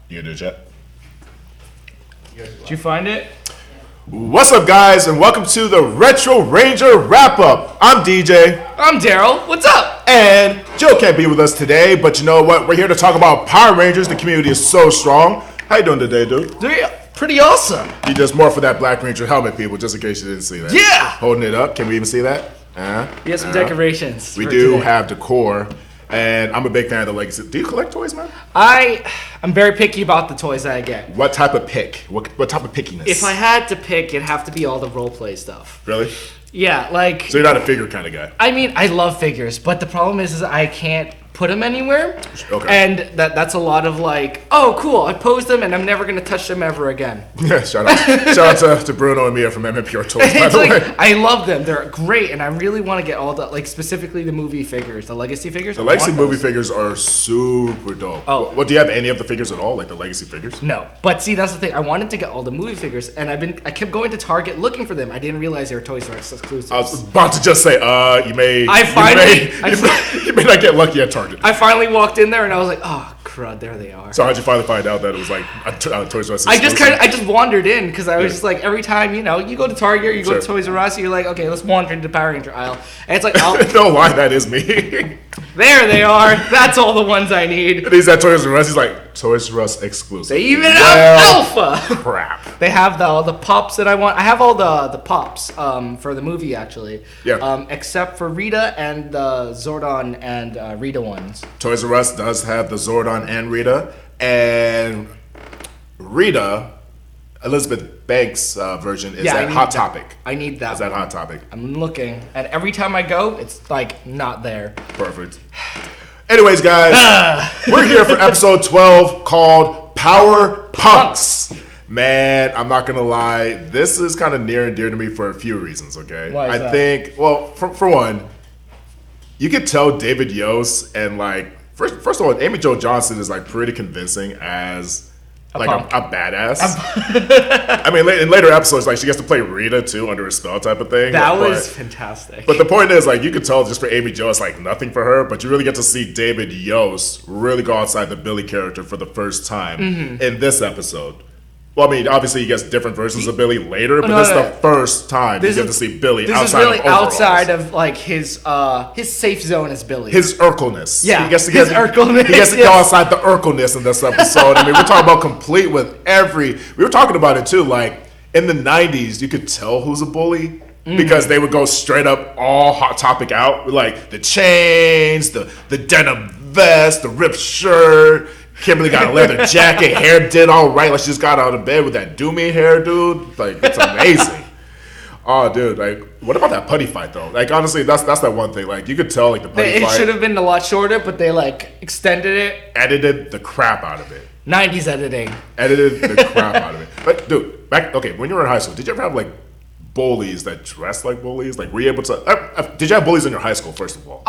You gonna do the chat? Did you find it? What's up, guys, and welcome to the Retro Ranger Wrap-Up. I'm DJ. I'm Darrel. What's up? And Joe can't be with us today, but you know what? We're here to talk about Power Rangers. The community is so strong. How you doing today, dude? Pretty awesome. You just more for that Black Ranger helmet, people, just in case you didn't see that. Yeah! Holding it up. Can we even see that? We have some decorations. We do have decor. And I'm a big fan of the legacy. Do you collect toys, man? I'm very picky about the toys that I get. What type of pick? What type of pickiness? If I had to pick, it'd have to be all the role play stuff. Really? Yeah, like... So you're not a figure kind of guy? I mean, I love figures, but the problem is I can't put them anywhere. Okay. And that's a lot of like, oh, cool, I posed them and I'm never going to touch them ever again. Yeah, shout out to Bruno and Mia from MMPR Toys, by the way. I love them. They're great, and I really want to get all the, like, specifically the movie figures, the legacy figures. The legacy movie figures are super dope. Oh. What, do you have any of the figures at all, like the legacy figures? No, but see, that's the thing. I wanted to get all the movie figures, and I kept going to Target looking for them. I didn't realize they were Toys R Us exclusives. I was about to just say, you may not get lucky at Target. I finally walked in there and I was like, oh crud, there they are. So how'd you finally find out that it was like a Toys R Us? I just wandered in because I was just like, every time you go to Target, you go to Toys R Us, you're like, okay, let's wander into the Power Ranger aisle, and it's like, oh, no lie, that is me. There they are. That's all the ones I need. And he's at Toys R Us. He's like, Toys R Us exclusive. They even have Alpha. Crap. They have all the pops that I want. I have all the pops for the movie, actually. Yeah. Except for Rita and the Zordon and Rita ones. Toys R Us does have the Zordon and Rita. And Rita, Elizabeth Banks' version is at Hot Topic. I need that. Is that Hot Topic? I'm looking, and every time I go, it's like not there. Perfect. Anyways, guys, we're here for episode 12 called Power Punks. Man, I'm not gonna lie, this is kind of near and dear to me for a few reasons. Okay, why is that? think, well, for one, you could tell David Yost and like first of all, Amy Jo Johnson is like pretty convincing as like a badass. I mean, in later episodes, like she gets to play Rita too under a spell type of thing. That was fantastic. But the point is, like, you could tell just for Amy Jo, it's like nothing for her. But you really get to see David Yost really go outside the Billy character for the first time in this episode. Well, I mean, obviously he gets different versions of Billy later, but this is the first time you get to see Billy outside of overalls. This is really outside of like his safe zone as Billy. His Urkelness. Yeah, he gets to go outside the Urkelness in this episode. I mean, we're talking about complete with we were talking about it too, like in the 90s, you could tell who's a bully. Because they would go straight up all Hot Topic out, with like the chains, the denim vest, the ripped shirt. Kimberly got a leather jacket, hair did all right, like she just got out of bed with that Doomy hair, dude. Like, it's amazing. Oh, dude, like, what about that putty fight though? Like, honestly, that's that one thing. Like, you could tell, like, the putty fight. It should have been a lot shorter, but they like extended it, edited the crap out of it. 90s editing. Edited the crap out of it. But, dude, when you were in high school, did you ever have like bullies that dressed like bullies? Like, were you able to? Did you have bullies in your high school? First of all,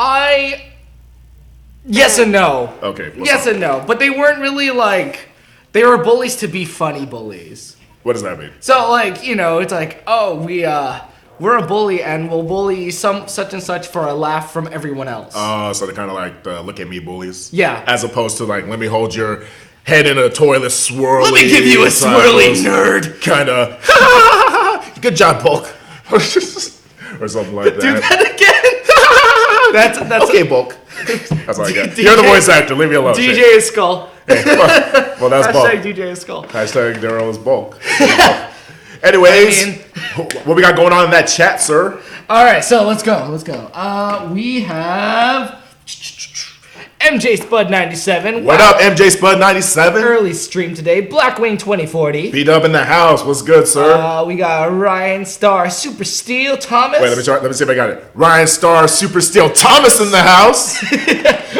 Yes and no. Okay. Yes and no, but they weren't really like, they were bullies to be funny bullies. What does that mean? So like, it's like, oh, we're a bully and we'll bully such and such for a laugh from everyone else. So they're kind of like the look at me bullies. Yeah. As opposed to like, let me hold your head in a toilet swirly. Let me give you a swirly nerd. Kind of. Good job, Bulk. Or something like that. Do that again. That's okay, Bulk. That's all I got. You're the voice actor. Leave me alone. DJ is Skull. Hey, well, that's Bulk. Hashtag DJ is Skull. Hashtag Darrel is Bulk. Anyways, what we got going on in that chat, sir? All right, so let's go. We have MJ Spud 97. What up, MJ Spud 97? Early stream today. Blackwing 2040. Beat up in the house. What's good, sir? We got Ryan Star Super Steel Thomas. Wait, let me see if I got it. Ryan Star Super Steel Thomas in the house.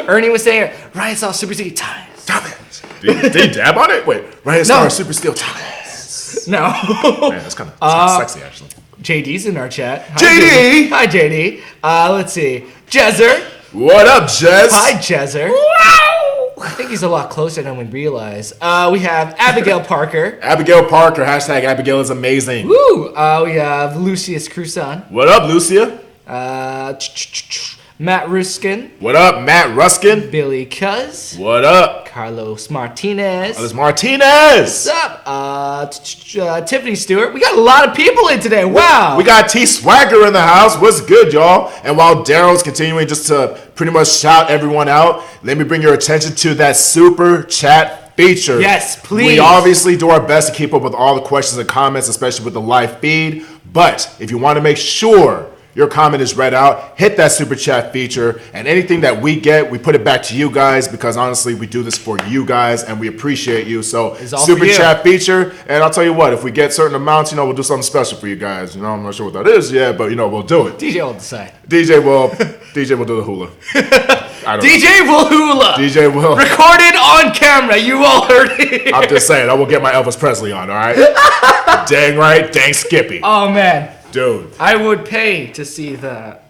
Ernie was saying Ryan Star Super Steel Thomas. Did he dab on it? Wait, Ryan Star Super Steel Thomas. No. Man, that's kind of sexy, actually. JD's in our chat. JD! Hi, JD. Let's see. Jezzer. What up, Jez? Hi, Jezzer. Wow! I think he's a lot closer than we realize. We have Abigail Parker. Abigail Parker. Hashtag Abigail is amazing. Woo! We have Lucius Cruson. What up, Lucia? Matt Ruskin. What up, Matt Ruskin? Billy Cuz. What up? Carlos Martinez. Carlos Martinez. What's up? Tiffany Stewart. We got a lot of people in today. Wow. We got T Swagger in the house. What's good, y'all? And while Darrel's continuing just to pretty much shout everyone out, let me bring your attention to that super chat feature. Yes, please. We obviously do our best to keep up with all the questions and comments, especially with the live feed. But if you want to make sure your comment is read out, hit that super chat feature, and anything that we get, we put it back to you guys, because honestly, we do this for you guys, and we appreciate you. So super chat feature, and I'll tell you what, if we get certain amounts, we'll do something special for you guys. I'm not sure what that is yet, but we'll do it. DJ will decide. DJ will do the hula. DJ will hula. DJ will. Recorded on camera. You all heard it. I'm just saying, I will get my Elvis Presley on, all right? Dang right, dang Skippy. Oh, man. Dude. I would pay to see that.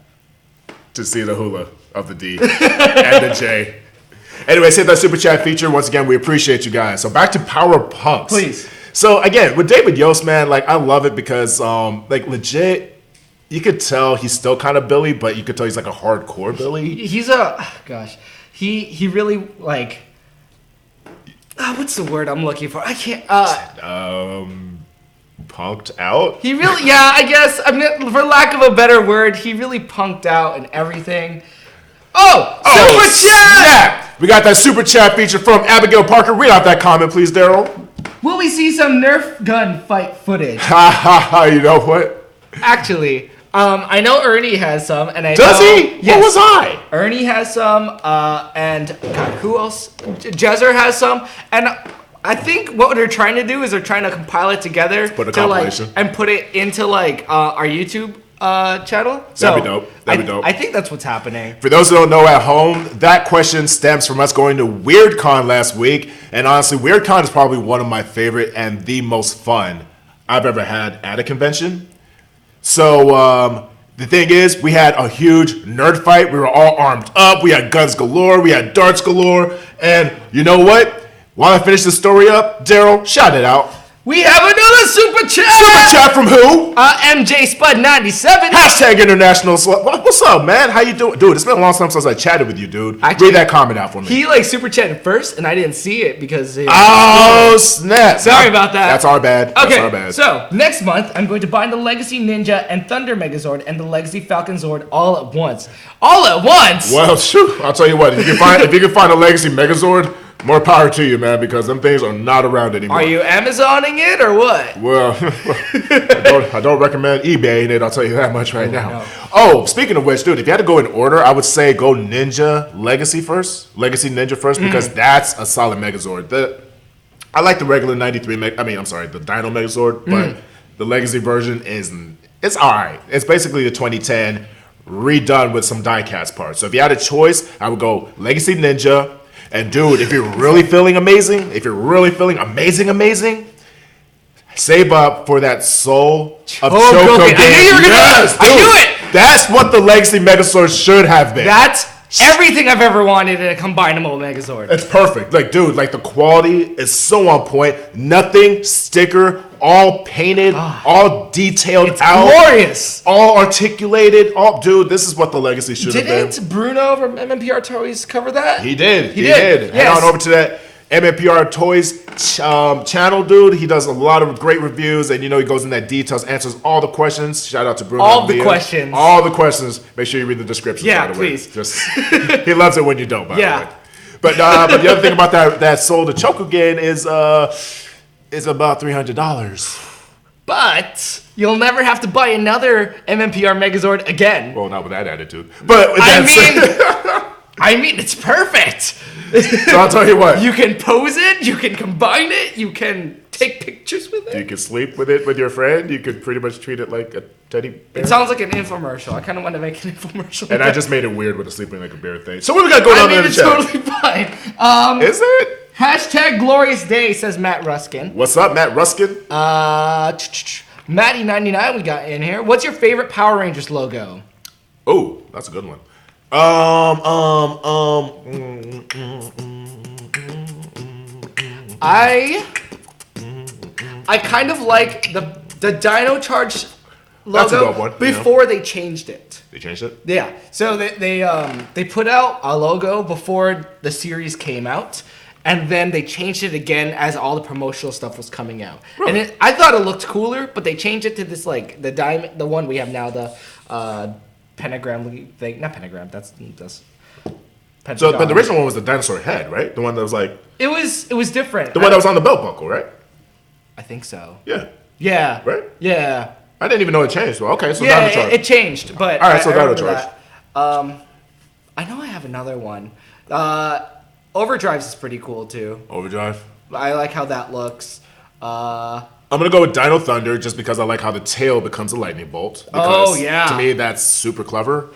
To see the hula of the D and the J. Anyways, hit that super chat feature. Once again, we appreciate you guys. So back to Power Punks. Please. So again, with David Yost, man, I love it because legit, you could tell he's still kind of Billy, but you could tell he's like a hardcore Billy. He really what's the word I'm looking for? I can't. Punked out. He really, I guess. For lack of a better word, he really punked out and everything. Super chat! Snap! We got that super chat feature from Abigail Parker. Read out that comment, please, Darrel. Will we see some Nerf gun fight footage? Ha ha ha! You know what? Actually, I know Ernie has some, and Does he? Yes. What was I? Ernie has some, and God, who else? Jezzer has some, and I think what they're trying to do is they're trying to compile it together and put it into our YouTube channel. That'd be dope. That'd be dope. I think that's what's happening. For those who don't know at home, that question stems from us going to WeirdCon last week, and honestly, WeirdCon is probably one of my favorite and the most fun I've ever had at a convention. So the thing is, we had a huge nerd fight. We were all armed up. We had guns galore. We had darts galore. And you know what? While I finish the story up, Darrel, shout it out. We have another super chat. Super chat from who? MJ Spud 97. Hashtag international slut. What's up, man? How you doing? Dude, it's been a long time since I chatted with you, dude. Read that comment out for me. He super chatted first, and I didn't see it because... Oh, snap. Sorry about that. That's our bad. Okay, that's our bad. So next month, I'm going to buy the Legacy Ninja and Thunder Megazord and the Legacy Falcon Zord all at once. All at once? Well, shoot. I'll tell you what. If you can find a Legacy Megazord... more power to you, man, because them things are not around anymore. Are you Amazoning it or what? Well, I don't recommend eBaying it, I'll tell you that much right now. No. Oh, speaking of which, dude, if you had to go in order, I would say go Ninja Legacy first. Legacy Ninja first, because that's a solid Megazord. I like the regular 93, the Dino Megazord, but the Legacy version it's all right. It's basically the 2010 redone with some die-cast parts. So if you had a choice, I would go Legacy Ninja. And dude, if you're really feeling amazing, amazing, save up for that Soul of Choco game. I knew you were gonna. I knew it. That's what the Legacy Megazord should have been. That's everything I've ever wanted in a combinable Megazord. It's perfect. The quality is so on point. Nothing sticker, all painted, all detailed out. Glorious. All articulated. Dude, this is what the Legacy should have been. Didn't Bruno from MMPR Toys cover that? He did. Yes. Head on over to that MMPR Toys channel, dude. He does a lot of great reviews, and he goes in that details, answers all the questions. Shout out to Bruno. All the questions. Make sure you read the description. Yeah, by the please. Way. He loves it when you don't. By the way. But the other thing about that Soul to Chokugen is about $300. But you'll never have to buy another MMPR Megazord again. Well, not with that attitude. But with it's perfect. So I'll tell you what. You can pose it, you can combine it, you can take pictures with it. You can sleep with it with your friend. You could pretty much treat it like a teddy bear. It sounds like an infomercial. I kind of want to make an infomercial. And I just made it weird with the sleeping like a bear thing. So what we got going on in the chat? Totally fine. Is it? Hashtag glorious day, says Matt Ruskin. What's up, Matt Ruskin? Matty99 we got in here. What's your favorite Power Rangers logo? Oh, that's a good one. I kind of like the Dino Charge That's a dope one. Before they changed it. They changed it? Yeah. So they put out a logo before the series came out, and then they changed it again as all the promotional stuff was coming out. Really? And I thought it looked cooler, but they changed it to this like the diamond, the one we have now, the pentagram thing. Not pentagram. That's pentagon. So, but the original one was the dinosaur head, right? The one that was like it was different. The one that was on the belt buckle, right? I think so. Yeah. Yeah. Right? Yeah. I didn't even know it changed. Well, okay, so yeah, it changed, but all right, so Dino Charge. I know I have another one. Overdrive's is pretty cool too. Overdrive. I like how that looks. I'm gonna go with Dino Thunder just because I like how the tail becomes a lightning bolt. Because to me, that's super clever.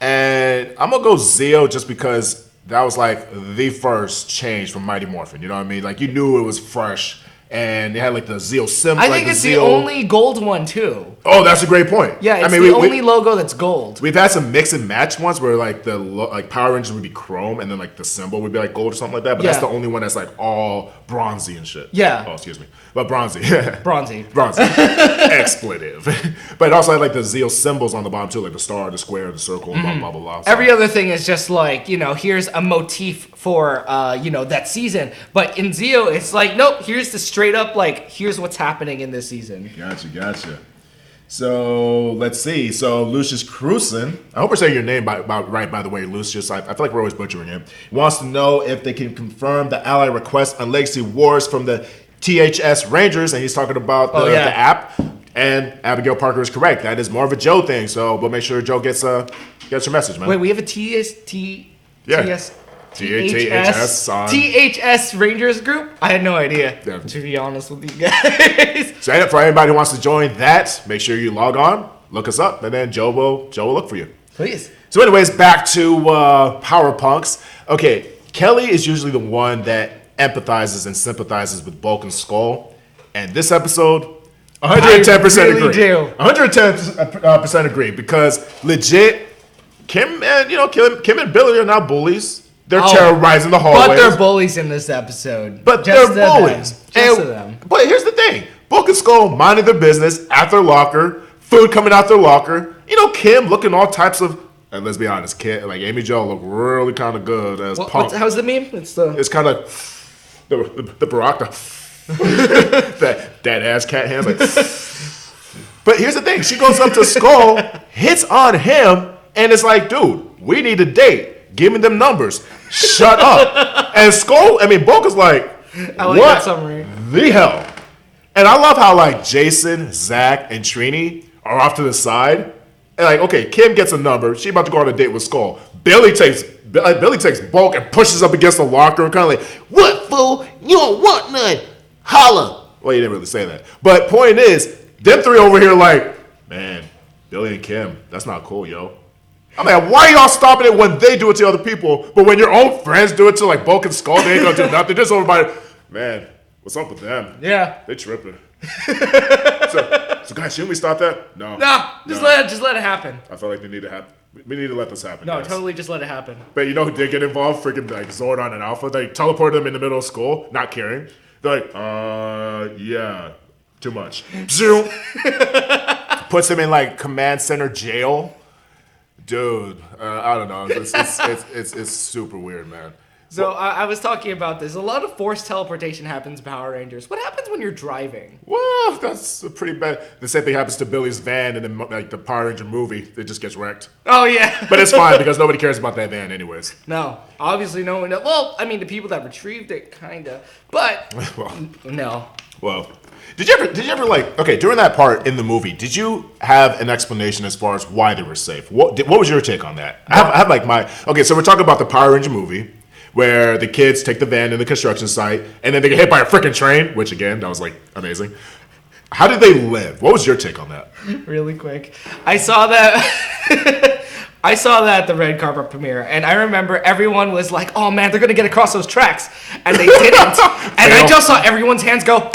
And I'm gonna go Zeo just because that was like the first change from Mighty Morphin. You know what I mean? Like you knew it was fresh. And they had like the Zeo symbol. I think it's the only gold one too. Oh, that's a great point. Yeah, it's the only logo that's gold. We've had some mix and match ones where like the Power Rangers would be chrome and then like the symbol would be like gold or something like that. But that's the only one that's like all bronzy and shit. Yeah. Oh, excuse me. But bronzy. Bronzy. Expletive. But it also had like the Zeo symbols on the bottom too, like the star, the square, the circle, and blah, blah, blah. So. Every other thing is just like, here's a motif for, that season. But in Zeo, it's like, nope, here's the straight up, like, here's what's happening in this season. Gotcha. So, let's see. So, Lucius Cruson, I hope we're saying your name right, by the way, Lucius. I feel like we're always butchering it. He wants to know if they can confirm the ally request on Legacy Wars from the THS Rangers, and he's talking about the app. And Abigail Parker is correct. That is more of a Joe thing, so we'll make sure Joe gets your message, man. Wait, we have a THS Rangers group? I had no idea, to be honest with you guys. So for anybody who wants to join that, make sure you log on, look us up, and then Joe will look for you. Please. So anyways, back to Power Punks. Okay, Kelly is usually the one that empathizes and sympathizes with Bulk and Skull. And this episode, 110% agree. 110% agree because legit, Kim and Billy are now bullies. They're terrorizing the hallways. But they're bullies in this episode. But they're bullies. Just to them. But here's the thing. Bulk and Skull minding their business at their locker. Food coming out their locker. Kim looking all types of... And let's be honest, Kim, like Amy Jo look really kind of good as Punk. How's the meme? It's kind of... The Baraka. that ass cat hands. Like. But here's the thing. She goes up to Skull, hits on him, and it's like, dude, we need a date. Give me them numbers. Shut up. And Bulk is like, what the hell? And I love how like Jason, Zach, and Trini are off to the side. And like, okay, Kim gets a number. She about to go on a date with Skull. Billy takes Bulk and pushes up against the locker and kind of like, what, fool? You don't want none. Holla. Well, you didn't really say that. But point is, them three over here like, man, Billy and Kim, that's not cool, yo. I'm like, why y'all stopping it when they do it to other people, but when your own friends do it to like Bulk and Skull, they ain't gonna do nothing. Just everybody, man, what's up with them? Yeah. They tripping. So guys, shouldn't we stop that? No. Just let it happen. I feel like they need to happen. We need to let this happen. No, guys. totally just let it happen. But you know who did get involved? Freaking like Zordon and Alpha. They teleported them in the middle of school, not caring. They're like, yeah, too much. Zoom. Puts him in like command center jail. Dude, I don't know. It's super weird, man. So I was talking about this. A lot of forced teleportation happens in Power Rangers. What happens when you're driving? Well, that's pretty bad. The same thing happens to Billy's van in the Power Ranger movie. It just gets wrecked. Oh, yeah. But it's fine because nobody cares about that van anyways. No. Obviously no one. Well, I mean, the people that retrieved it, kind of. But, no. Well, did you ever like, okay, during that part in the movie, did you have an explanation as far as why they were safe? What was your take on that? I have like okay, so we're talking about the Power Ranger movie, where the kids take the van in the construction site, and then they get hit by a freaking train, which again, that was like amazing. How did they live? What was your take on that? Really quick. I saw that at the red carpet premiere, and I remember everyone was like, oh man, they're gonna get across those tracks. And they didn't. And I just saw everyone's hands go.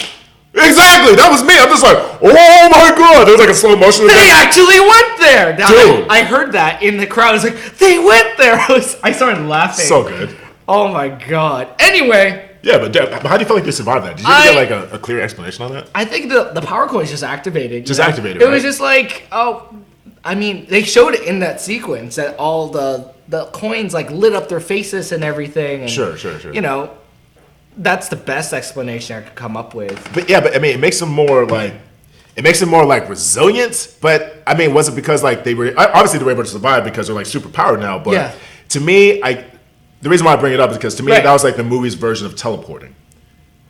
Exactly, that was me. I'm just like, oh my god. There was like a slow motion. They actually went there. Dude. I heard that in the crowd. I was like, they went there. I started laughing. So good. Oh my god. Anyway, Yeah, but how do you feel like they survived that? Did you ever get like a clear explanation on that? I think the power coins just activated. Activated, It was just like, I mean, they showed it in that sequence that all the coins like lit up their faces and everything. And, Sure. You know, that's the best explanation I could come up with. But yeah, but I mean, it makes them more like resilient. But I mean, was it because like they were obviously they were able to survive because they're like super powered now? But to me, the reason why I bring it up is because to me that was like the movie's version of teleporting,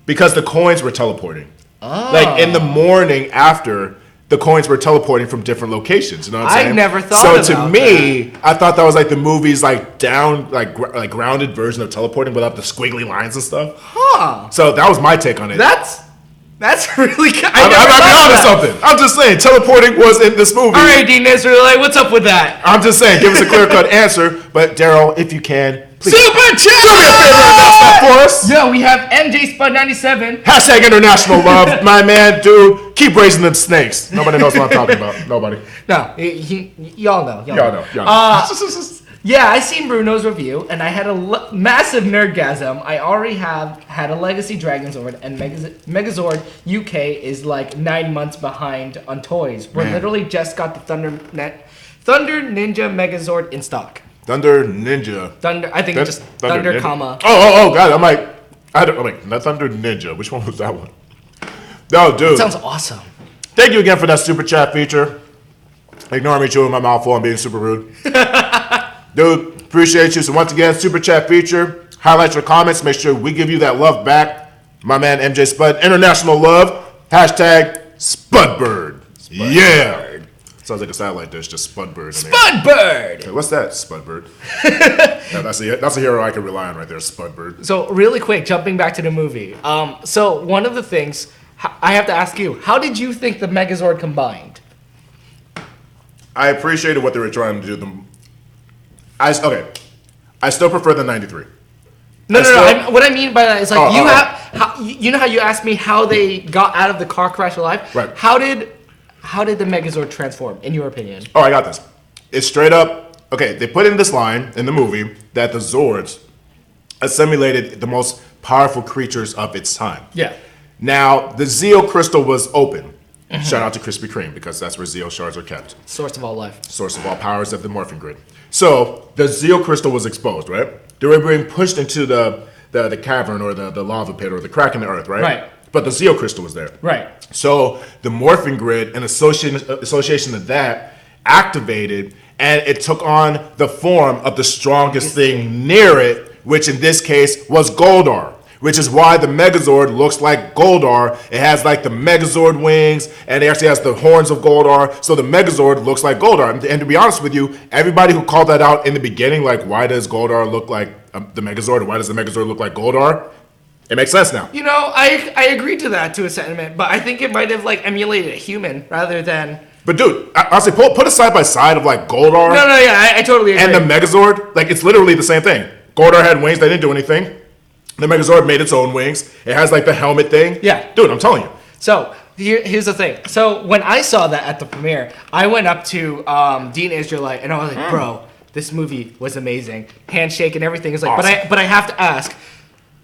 because the coins were teleporting. Oh. Like in the morning after. The coins were teleporting from different locations. You know what I'm saying? I never thought about that. So to me, I thought that was like the movie's like down, like grounded version of teleporting without the squiggly lines and stuff. Huh. So that was my take on it. That's really good. I'm on to something. I'm just saying, teleporting was in this movie. All right, Dean Israelite, what's up with that? I'm just saying, give us a clear-cut answer. But Darrell, if you can, please. Super chat! Do me a favor and announce that for us. Yo, we have MJ Spud 97. Hashtag international love. My man, dude, keep raising them snakes. Nobody knows what I'm talking about. Nobody. No, y'all know. Y'all know. Yeah, I seen Bruno's review, and I had a massive nerdgasm. I already had a Legacy Dragonzord, and Megazord UK is like 9 months behind on toys. We literally just got the Thunder Ninja Megazord in stock. Thunder Ninja. I think it's just Thunder, Ninja. comma. Oh, God. I'm like, not Thunder Ninja. Which one was that one? No, dude. That sounds awesome. Thank you again for that super chat feature. Ignore me chewing my mouth full and being super rude. Dude, appreciate you. So once again, super chat feature. Highlight your comments. Make sure we give you that love back. My man MJ Spud. International love. Hashtag Spudbird. Yeah. Sounds like a satellite dish, just Spudbird. Spudbird! Hey, what's that, Spudbird? That's a hero I can rely on right there, Spudbird. So really quick, jumping back to the movie. So one of the things, I have to ask you, how did you think the Megazord combined? I appreciated what they were trying to do. I still prefer the 93. No. What I mean by that is like you know how you asked me how they got out of the car crash alive? Right. How did the Megazord transform, in your opinion? Oh, I got this. It's straight up. Okay, they put in this line in the movie that the Zords assimilated the most powerful creatures of its time. Yeah. Now the Zeo crystal was open. Shout out to Krispy Kreme because that's where Zeo shards are kept. Source of all life. Source of all powers of the Morphin grid. So the Zeo crystal was exposed, right? They were being pushed into the cavern or the lava pit or the crack in the earth, right? Right. But the Zeo crystal was there. Right. So the Morphin grid and association of that activated, and it took on the form of the strongest thing near it, which in this case was Goldar. Which is why the Megazord looks like Goldar. It has like the Megazord wings, and it actually has the horns of Goldar. So the Megazord looks like Goldar. And to be honest with you, everybody who called that out in the beginning, like why does Goldar look like the Megazord, or why does the Megazord look like Goldar? It makes sense now. You know, I agree to that to a sentiment, but I think it might have like emulated a human rather than. But dude, I'll say put a side by side of like Goldar. No, yeah, I totally agree. And the Megazord, like it's literally the same thing. Goldar had wings, they didn't do anything. The Megazord made its own wings. It has like the helmet thing. Yeah. Dude, I'm telling you. So here's the thing. So when I saw that at the premiere, I went up to Dean Israelite and I was like, bro, this movie was amazing. Handshake and everything. It's like, awesome. but I have to ask,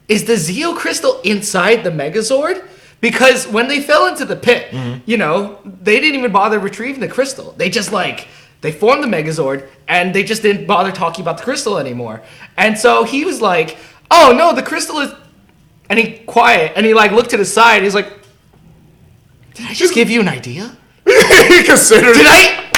is the Zeo crystal inside the Megazord? Because when they fell into the pit, you know, they didn't even bother retrieving the crystal. They just they formed the Megazord and they just didn't bother talking about the crystal anymore. And so he was like, oh no, the crystal is, and he quiet, and he like looked to the side. He's like, did I just give you an idea? He considered. Did I?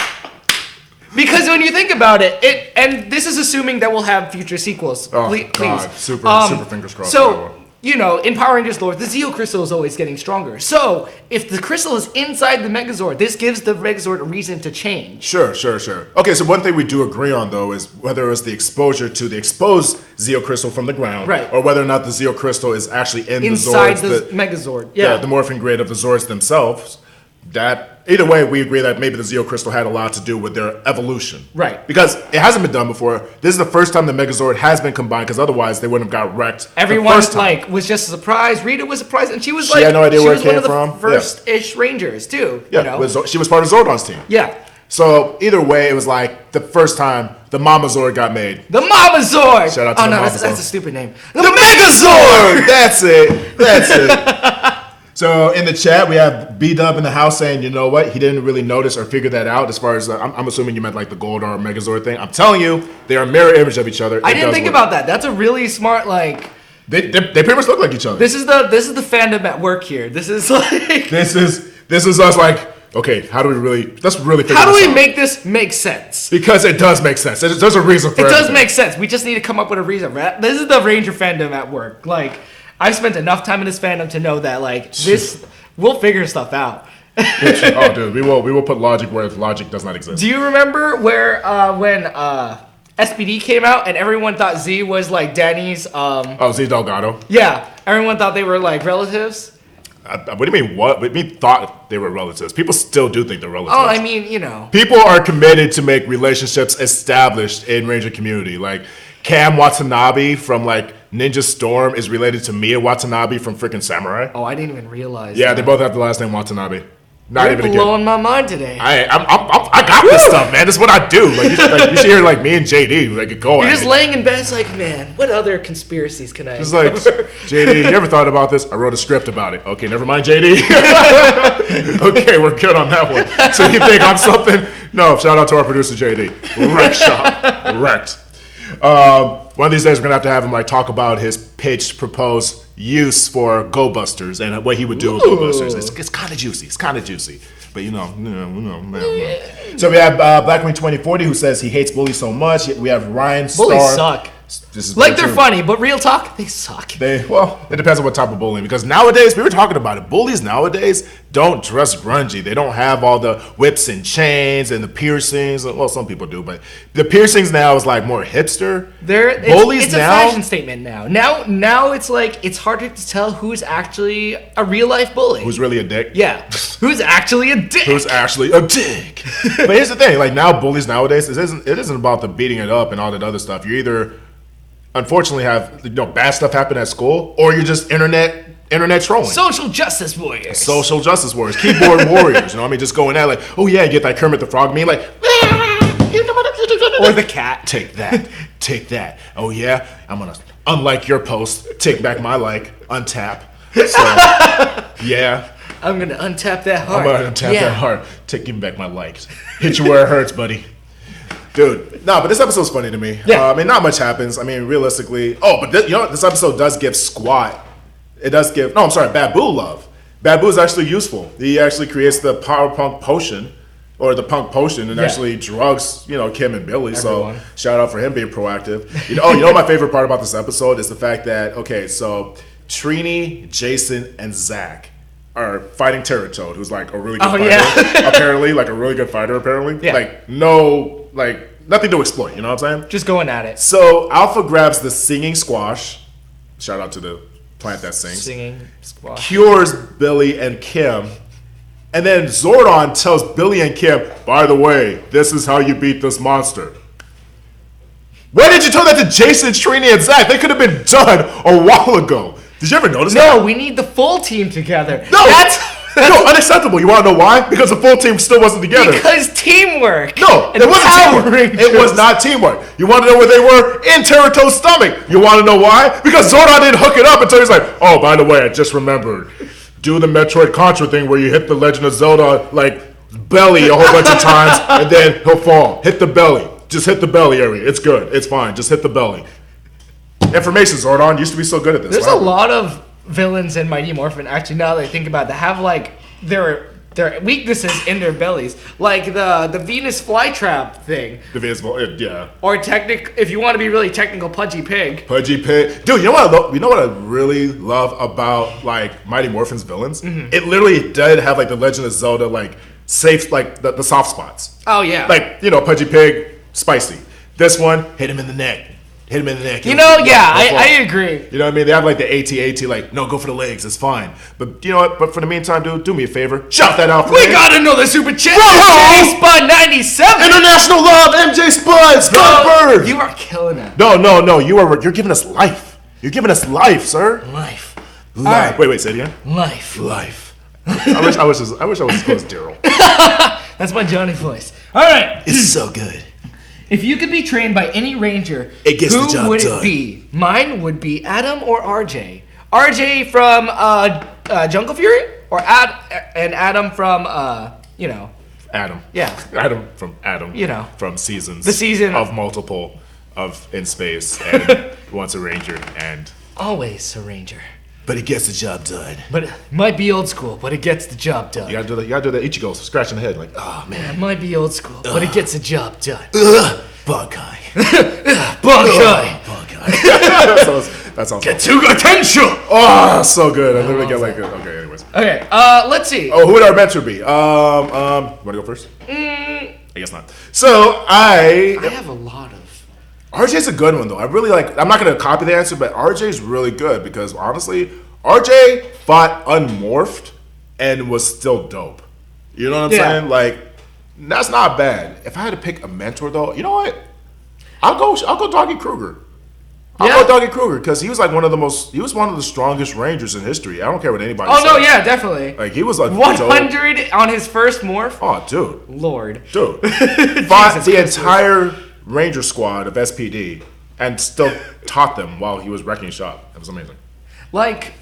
Because when you think about it, and this is assuming that we'll have future sequels. Oh please. God, super fingers crossed. So you know, in Power Rangers lore, the Zeo crystal is always getting stronger. So if the crystal is inside the Megazord, this gives the Megazord a reason to change. Sure. Okay, so one thing we do agree on, though, is whether it's the exposure to the exposed Zeo crystal from the ground, right, or whether or not the Zeo crystal is actually inside the Zords, the Megazord. Yeah, the Morphin grid of the Zords themselves. That either way, we agree that maybe the Zeo crystal had a lot to do with their evolution, right? Because it hasn't been done before. This is the first time the Megazord has been combined, because otherwise they wouldn't have got wrecked. Everyone was just surprised. Rita was surprised, and she was she had no idea where it came from. First-ish Rangers too. Yeah, you know? she was part of Zordon's team. Yeah. So either way, it was like the first time the Megazord got made. The Megazord! Shout out to the Megazord. That's a stupid name. The Megazord! That's it. So in the chat, we have B-Dub in the house saying, you know what? He didn't really notice or figure that out as far as, I'm assuming you meant like the Goldar Megazord thing. I'm telling you, they are a mirror image of each other. I didn't think about that. That's a really smart, like... They pretty much look like each other. This is the fandom at work here. This is like... This is us like, okay, let's really figure this out. How do we make this make sense? Because it does make sense. There's a reason for it. It does make sense. We just need to come up with a reason, right? This is the Ranger fandom at work. Like, I've spent enough time in this fandom to know that, like, this... We'll figure stuff out. Oh, dude, we will put logic where logic does not exist. Do you remember where when SPD came out and everyone thought Z was like Danny's? Z Delgado. Yeah, everyone thought they were like relatives. What do you mean? What do you mean? Thought they were relatives? People still do think they're relatives. Oh, I mean, you know, people are committed to make relationships established in Ranger community. Like Cam Watanabe from like Ninja Storm is related to Mia Watanabe from freaking Samurai. Oh, I didn't even realize. Yeah, that. They both have the last name Watanabe. Not You're even blowing my mind today. I got this stuff, man. This is what I do. Like you should hear like me and JD like go. You're just laying in bed. It's like, man, what other conspiracies can I? It's like JD. You ever thought about this? I wrote a script about it. Okay, never mind, JD. Okay, we're good on that one. So you think I'm something? No. Shout out to our producer JD. Wreck shop. Wrecked. One of these days we're gonna have him like talk about his pitched proposed use for Go Busters and what he would do with Go Busters. It's kind of juicy. It's kind of juicy, but you know. So we have Blackwing 2040 who says he hates bullies so much. We have Ryan Starr. Bullies suck. This is like they're funny, but real talk, they suck. It depends on what type of bullying. Because nowadays, we were talking about it. Bullies nowadays don't dress grungy. They don't have all the whips and chains and the piercings. Well, some people do, but the piercings now is like more hipster. Bullies it's now. It's a fashion statement now. Now it's like it's harder to tell who's actually a real life bully. Who's really a dick? Yeah. Who's actually a dick? Who's actually a dick? But here's the thing: like now, bullies nowadays, it isn't about the beating it up and all that other stuff. You either unfortunately have bad stuff happen at school, or you're just internet trolling. Social justice warriors. Social justice warriors. Keyboard warriors. You know what I mean? Just going at like, oh yeah, you get that Kermit the Frog meme, like, or the cat. Take that. Take that. Oh yeah, I'm gonna, unlike your post, take back my like, untap. So, yeah. I'm gonna untap that heart. I'm gonna untap that heart. Give me back my likes. Hit you where it hurts, buddy. Dude, no, but this episode's funny to me. Yeah. I mean, not much happens. I mean, realistically. Oh, but this episode does give Squat. It does give. No, I'm sorry, Bad Boo love. Bad Boo is actually useful. He actually creates the Power Punk Potion, or the Punk Potion, and actually drugs, Kim and Billy. Everyone. So shout out for him being proactive. You know what my favorite part about this episode is the fact that so Trini, Jason, and Zach are fighting Terratoad, who's like a really good fighter. Yeah. Apparently, like a really good fighter. Apparently, yeah. Nothing to exploit. You know what I'm saying? Just going at it. So Alpha grabs the singing squash. Shout out to the plant that sings. Singing squash. Cures Billy and Kim. And then Zordon tells Billy and Kim, by the way, this is how you beat this monster. Why did you tell that to Jason, Trini, and Zach? They could have been done a while ago. Did you ever notice that? No, we need the full team together. No, no, unacceptable. You want to know why? Because the full team still wasn't together. Because teamwork. No, it wasn't teamwork. It was not teamwork. You want to know where they were? In Terratoad's stomach. You want to know why? Because Zordon didn't hook it up until he's like, oh, by the way, I just remembered. Do the Metroid Contra thing where you hit the Legend of Zelda, like, belly a whole bunch of times, and then he'll fall. Hit the belly. Just hit the belly area. It's good. It's fine. Just hit the belly. Information, Zordon. Used to be so good at this. There's a lot of villains in Mighty Morphin, actually, now that I think about it, that have, like, their weaknesses in their bellies. Like the Venus flytrap thing. The Venus, yeah. Or if you want to be really technical, Pudgy Pig. Pudgy Pig. Dude, you know what I really love about, like, Mighty Morphin's villains? Mm-hmm. It literally did have, like, the Legend of Zelda, like, safe, like, the soft spots. Oh, yeah. Like, Pudgy Pig, spicy. This one, hit him in the neck. Hit him in the neck. I agree. You know what I mean? They have like the AT, like, no, go for the legs. It's fine. But you know what? But for the meantime, dude, do me a favor. Shout that out for me. We got another super chat. Spud 97. International love, MJ Spud. Spud Bird. You are killing it. No. You're giving us life. You're giving us life, sir. Life. Right. Wait, say it again. Life. I wish I was as close as Darrel. That's my Johnny voice. All right. It's so good. If you could be trained by any ranger, it gets the job who would done. it be? Mine would be Adam or RJ. RJ from Jungle Fury, or Adam from Adam. Yeah. Adam from Adam. From Seasons. The season of multiple of in space and wants a ranger and always a ranger. But it gets the job done. But it might be old school, but it gets the job done. You gotta do that Ichigo scratching the head like, oh man. It might be old school, but it gets the job done. Bankai. That's awesome. Getsuga Tensho! Oh, so good. I literally get like okay, anyways. Okay, let's see. Oh, who would our mentor be? Wanna go first? I guess not. So I have a lot of RJ's a good one though. I really like. I'm not gonna copy the answer, but RJ's really good because honestly, RJ fought unmorphed and was still dope. You know what I'm saying? Like, that's not bad. If I had to pick a mentor though, you know what? I'll go Doggy Kruger. I'll go Doggy Kruger because he was like one of the strongest rangers in history. I don't care what anybody says. Oh no, yeah, definitely. Like he was like 100 on his first morph. Oh, dude. Lord. Dude. Fought the entire Ranger squad of SPD and still taught them while he was wrecking shop. That was amazing. Like,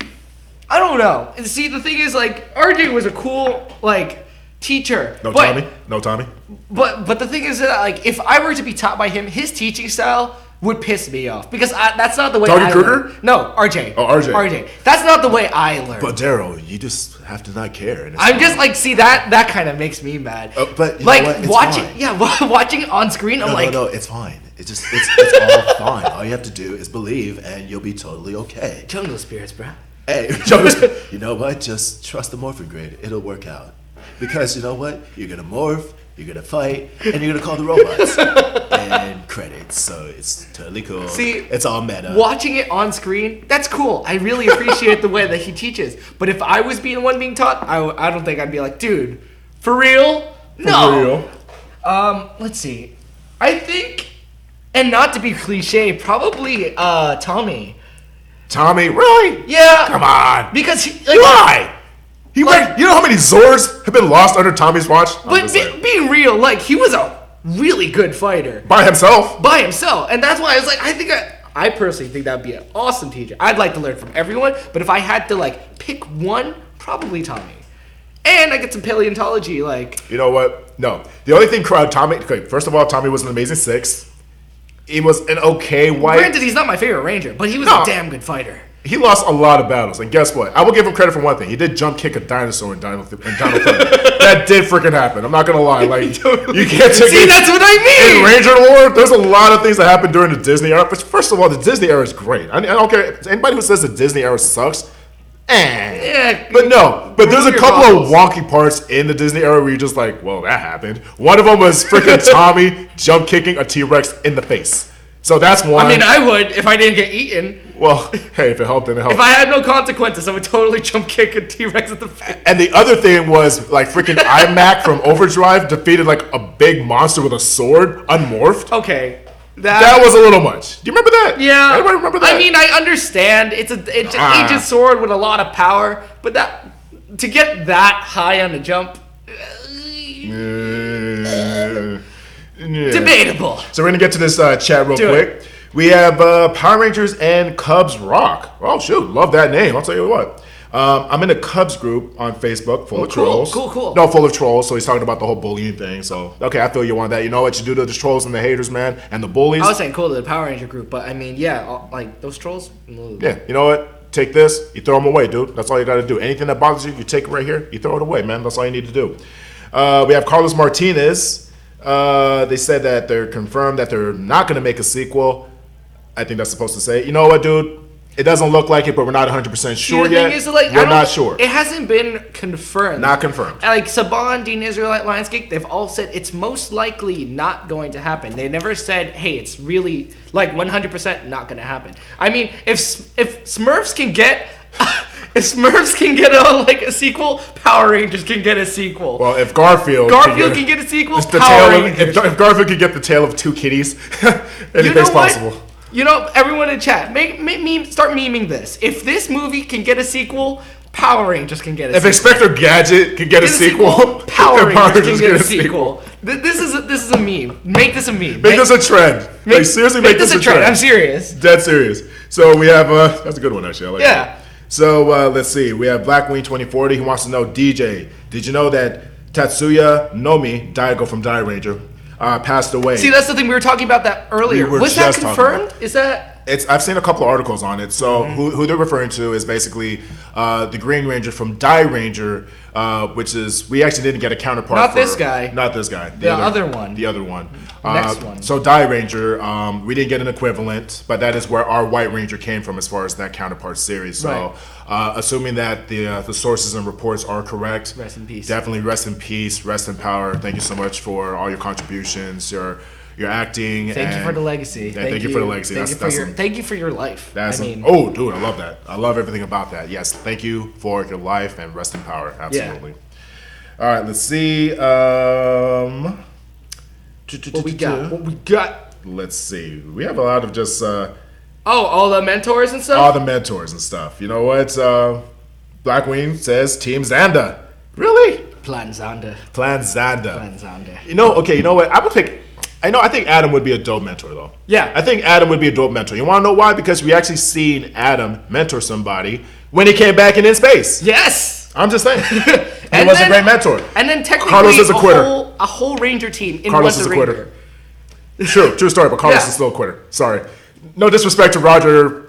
I don't know. See, the thing is, like, RJ was a cool, like, teacher. No Tommy. But the thing is that, like, if I were to be taught by him, his teaching style would piss me off because that's not the way Doggy I Kruger? learn. No, RJ. Oh, RJ. RJ. That's not the way I learn. But Darrel, you just have to not care. And I'm just like, see, that kind of makes me mad. But you like know what? It's watching, fine. watching it on screen, I'm like, no, it's fine. It's all fine. All you have to do is believe, and you'll be totally okay. Jungle spirits, bro. Hey, you know what? Just trust the Morphin grid. It'll work out. Because you know what? You're gonna morph, you're gonna fight, and you're gonna call the robots. And credits. So it's totally cool. See, it's all meta. Watching it on screen, that's cool. I really appreciate the way that he teaches. But if I was being the one being taught, I don't think I'd be like, dude, for real? No. For real? Let's see. I think, and not to be cliche, probably Tommy. Tommy, really? Yeah. Come on. Because why? You know how many Zords have been lost under Tommy's watch? But being real, like, he was a really good fighter. By himself? And that's why I was like, I personally think that would be an awesome teacher. I'd like to learn from everyone, but if I had to, like, pick one, probably Tommy. And I get some paleontology, like... You know what? No. The only thing Tommy... Okay, first of all, Tommy was an amazing 6. He was an okay white... Granted, he's not my favorite ranger, but he was a damn good fighter. He lost a lot of battles, and guess what? I will give him credit for one thing. He did jump kick a dinosaur in Dino Thunder. That did freaking happen. I'm not gonna lie. Like, you can't take See, that's what I mean! In Ranger lore, there's a lot of things that happened during the Disney era. But first of all, the Disney era is great. I don't care. Anybody who says the Disney era sucks, Yeah. But there's a couple of wonky parts in the Disney era where you're just like, well, that happened. One of them was freaking Tommy jump kicking a T-Rex in the face. So that's one. I mean, I would if I didn't get eaten. Well, hey, if it helped, then it helped. If I had no consequences, I would totally jump kick a T-Rex at the face. And the other thing was, like, freaking iMac from Overdrive defeated, like, a big monster with a sword, unmorphed. Okay. That was a little much. Do you remember that? Yeah. Everybody remember that? I mean, I understand. It's an ancient sword with a lot of power, but to get that high on the jump... Debatable. So we're going to get to this chat real quick. We have Power Rangers and Cubs Rock. Oh, shoot. Love that name. I'll tell you what. I'm in a Cubs group on Facebook full of trolls. Cool. No, full of trolls. So he's talking about the whole bullying thing. So, okay, I feel you on that. You know what you do to the trolls and the haters, man, and the bullies. I was saying cool to the Power Ranger group, but I mean, yeah, like those trolls. Yeah, you know what? Take this, you throw them away, dude. That's all you got to do. Anything that bothers you, you take it right here, you throw it away, man. That's all you need to do. We have Carlos Martinez. They said that they're confirmed that they're not going to make a sequel. I think that's supposed to say, you know what, dude? It doesn't look like it, but we're not 100% sure yet. We're not sure. It hasn't been confirmed. Not confirmed. Like Saban, Dean Israelite, Lionsgate, they've all said it's most likely not going to happen. They never said, hey, it's really like 100% not going to happen. I mean, if Smurfs can get... If Smurfs can get a sequel, Power Rangers can get a sequel. Well, if Garfield can get a sequel, if Garfield can get the tale of two kitties, anything's possible. You know, everyone in chat, start memeing this. If this movie can get a sequel, Power Rangers can get a sequel. If Inspector Gadget can get a sequel, Power Rangers can get a sequel. This is a meme. Make this a meme. Make this a trend. Seriously, make this a trend. I'm serious. Dead serious. So we have that's a good one actually. I like yeah. That. So let's see. We have Blackwing 2040. He wants to know, DJ, did you know that Tatsuya Nomi, Daigo from Die Ranger, passed away? See, that's the thing we were talking about that earlier. Was that confirmed? Is that? I've seen a couple of articles on it. So who they're referring to is basically the Green Ranger from Die Ranger, which is, we actually didn't get a counterpart. Not this guy. Not this guy. The other one. The other one. Next one. So Die Ranger, we didn't get an equivalent, but that is where our White Ranger came from as far as that counterpart series. So assuming that the sources and reports are correct. Rest in peace. Definitely rest in peace, rest in power. Thank you so much for all your contributions, your acting. Thank you for the legacy. Thank you for the legacy. Thank you for your life. Oh, dude, I love that. I love everything about that. Yes, thank you for your life and rest in power. Absolutely. Yeah. All right, let's see. What we got? Let's see. We have a lot of just. All the mentors and stuff. All the mentors and stuff. You know what? Blackwing says Team Xanda. Really? Plan Xanda. You know what? I think Adam would be a dope mentor, though. Yeah. I think Adam would be a dope mentor. You want to know why? Because we actually seen Adam mentor somebody when he came back in space. Yes. I'm just saying. He was a great mentor. And then technically, Carlos is a quitter. A whole Ranger team in Carlos is a quitter. True story, but Carlos is still a quitter. Sorry. No disrespect to Roger,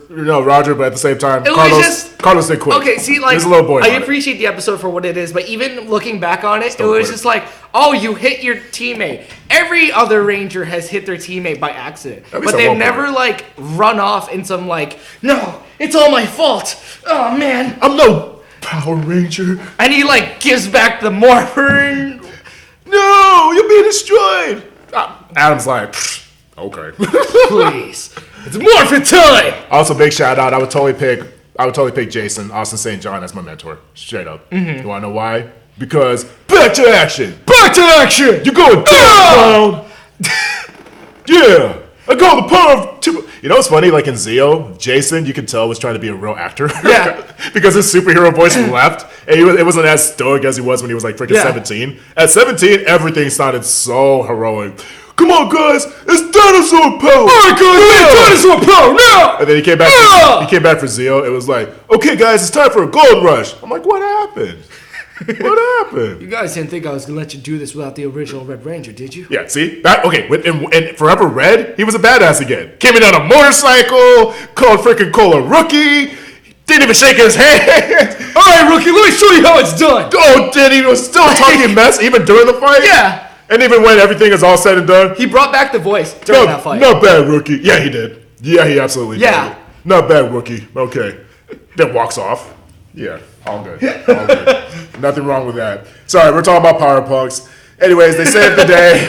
but at the same time, Carlos did quit. Okay, see, like, he's a little boy. I appreciate the episode for what it is, but even looking back on it, it was just like, oh, you hit your teammate. Every other Ranger has hit their teammate by accident, but they've never like run off in some like, no, it's all my fault. Oh man, I'm no Power Ranger. And he like gives back the Morphin. No, you're being destroyed. Adam's like, okay, please. It's Morphin time! Also, big shout out. I would totally pick Jason, Austin St. John as my mentor. Straight up. Mm-hmm. You wanna know why? Because back to action! Back to action! You're going down! Yeah! I got the power of two. You know what's funny? Like in Zeo, Jason, you can tell was trying to be a real actor. Yeah. Because his superhero voice left, and it wasn't as stoic as he was when he was like freaking 17. At 17, everything sounded so heroic. Come on, guys! It's dinosaur power! All right, guys, dinosaur power now! And then he came back for Zeo. It was like, okay, guys, it's time for a gold rush. I'm like, what happened? What happened? You guys didn't think I was gonna let you do this without the original Red Ranger, did you? Yeah, see? In Forever Red, he was a badass again. Came in on a motorcycle, called freaking Cola Rookie. Didn't even shake his hand. All right, Rookie, let me show you how it's done. Oh, did he was still talking mess even during the fight? Yeah. And even when everything is all said and done, he brought back the voice during that fight. Not bad, Rookie. Yeah, he did. Yeah, he absolutely did. Not bad, Rookie. Okay. Then walks off. Yeah, all good. All good. Nothing wrong with that. Sorry, we're talking about Power Punks. Anyways, they saved the day.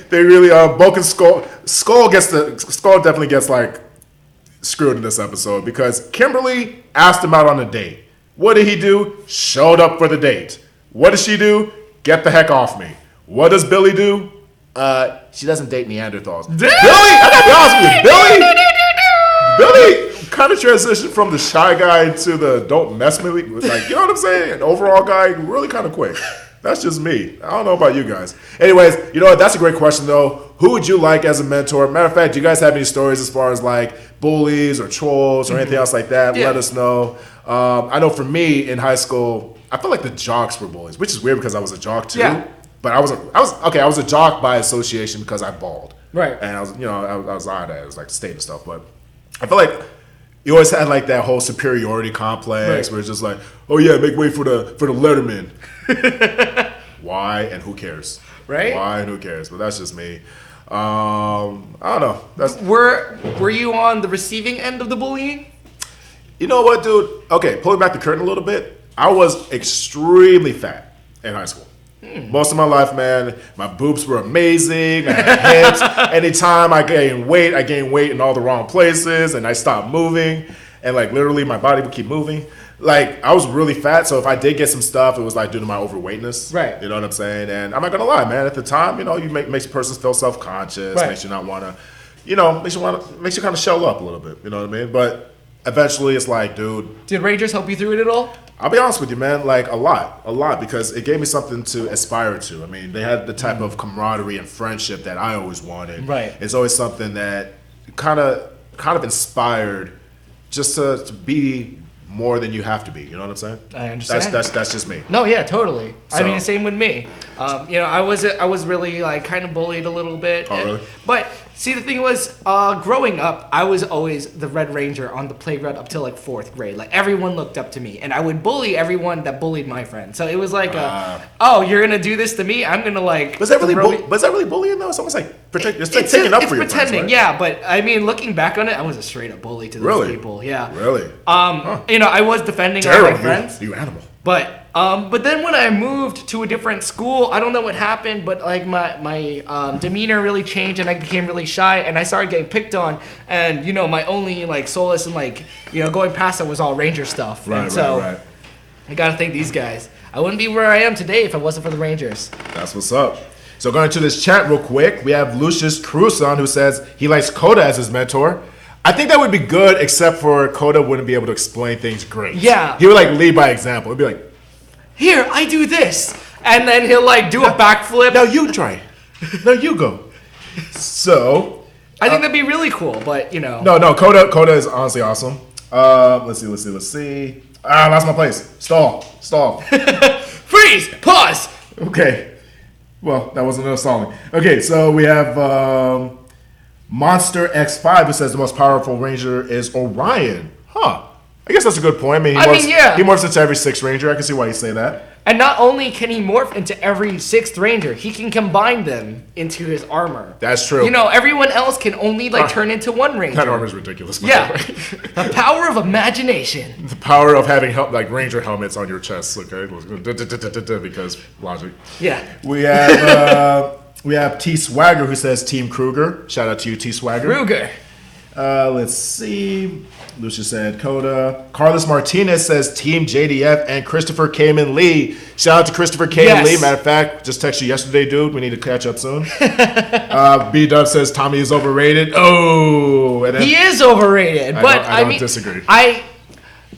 They really Bulk and Skull definitely gets like screwed in this episode because Kimberly asked him out on a date. What did he do? Showed up for the date. What does she do? Get the heck off me. What does Billy do? She doesn't date Neanderthals. Billy, I gotta be honest with you. Billy kind of transitioned from the shy guy to the don't mess with me. Like, you know what I'm saying? An overall guy, really kind of quick. That's just me. I don't know about you guys. Anyways, you know what? That's a great question, though. Who would you like as a mentor? Matter of fact, do you guys have any stories as far as like bullies or trolls or anything else like that? Yeah. Let us know. I know for me in high school, I felt like the jocks were bullies, which is weird because I was a jock too. Yeah. But I was a jock by association because I balled. Right. And I was odd at it. It was like state and stuff. But I feel like you always had like that whole superiority complex where it's just like, oh yeah, make way for the Letterman. Why and who cares? Right. Why and who cares? But that's just me. I don't know. Were you on the receiving end of the bullying? You know what, dude? Okay, pulling back the curtain a little bit. I was extremely fat in high school. Most of my life, man, my boobs were amazing. I had hips. Anytime I gained weight in all the wrong places, and I stopped moving. And like literally, my body would keep moving. Like I was really fat, so if I did get some stuff, it was like due to my overweightness. Right. You know what I'm saying? And I'm not gonna lie, man. At the time, you know, makes persons feel self-conscious, makes you not wanna, you know, makes you kind of shell up a little bit. You know what I mean? But eventually it's like, dude. Did Rangers help you through it at all? I'll be honest with you, man. Like a lot, because it gave me something to aspire to. I mean, they had the type of camaraderie and friendship that I always wanted. Right. It's always something that kind of inspired just to be more than you have to be. You know what I'm saying? I understand. That's just me. No, yeah, totally. So, I mean, same with me. I was really like kind of bullied a little bit. Oh, really? But see, the thing was, growing up, I was always the Red Ranger on the playground up till like 4th grade. Like everyone looked up to me, and I would bully everyone that bullied my friends. So it was like, oh, you're gonna do this to me? I'm gonna like. Was that really bullying though? It's almost like it's like taking up for your pretending, friends, right? Yeah. But I mean, looking back on it, I was a straight up bully to those people. Yeah. Really? I was defending all Darrel, my friends. you animal. But then when I moved to a different school, I don't know what happened, but like my demeanor really changed and I became really shy and I started getting picked on. And my only like solace and like going past it was all Ranger stuff. Right. I gotta thank these guys. I wouldn't be where I am today if it wasn't for the Rangers. That's what's up. So going to this chat real quick, we have Lucius Cruzon who says he likes Coda as his mentor. I think that would be good, except for Coda wouldn't be able to explain things great. Yeah. He would like lead by example. He'd be like, here, I do this. And then he'll like do a backflip. now you try. Now you go. So. I think that'd be really cool, but No, Coda is honestly awesome. Let's see. I lost my place. Stall. Freeze! Pause! Okay. Well, that wasn't enough stalling. Okay, so we have Monster X5 who says the most powerful Ranger is Orion. Huh. I guess that's a good point. He morphs into every 6th Ranger. I can see why you say that. And not only can he morph into every 6th Ranger, he can combine them into his armor. That's true. Everyone else can only turn into one Ranger. That armor is ridiculous. Yeah. The power of imagination. The power of having Ranger helmets on your chest, okay? Because logic. Yeah. We have T Swagger who says Team Kruger. Shout out to you, T Swagger. Kruger. Let's see. Lucia said Coda. Carlos Martinez says Team JDF and Christopher Kamen Lee. Shout out to Christopher Kamen Lee. Matter of fact, just texted you yesterday, dude. We need to catch up soon. B Dub says Tommy is overrated. Oh, and then, he is overrated. I don't disagree.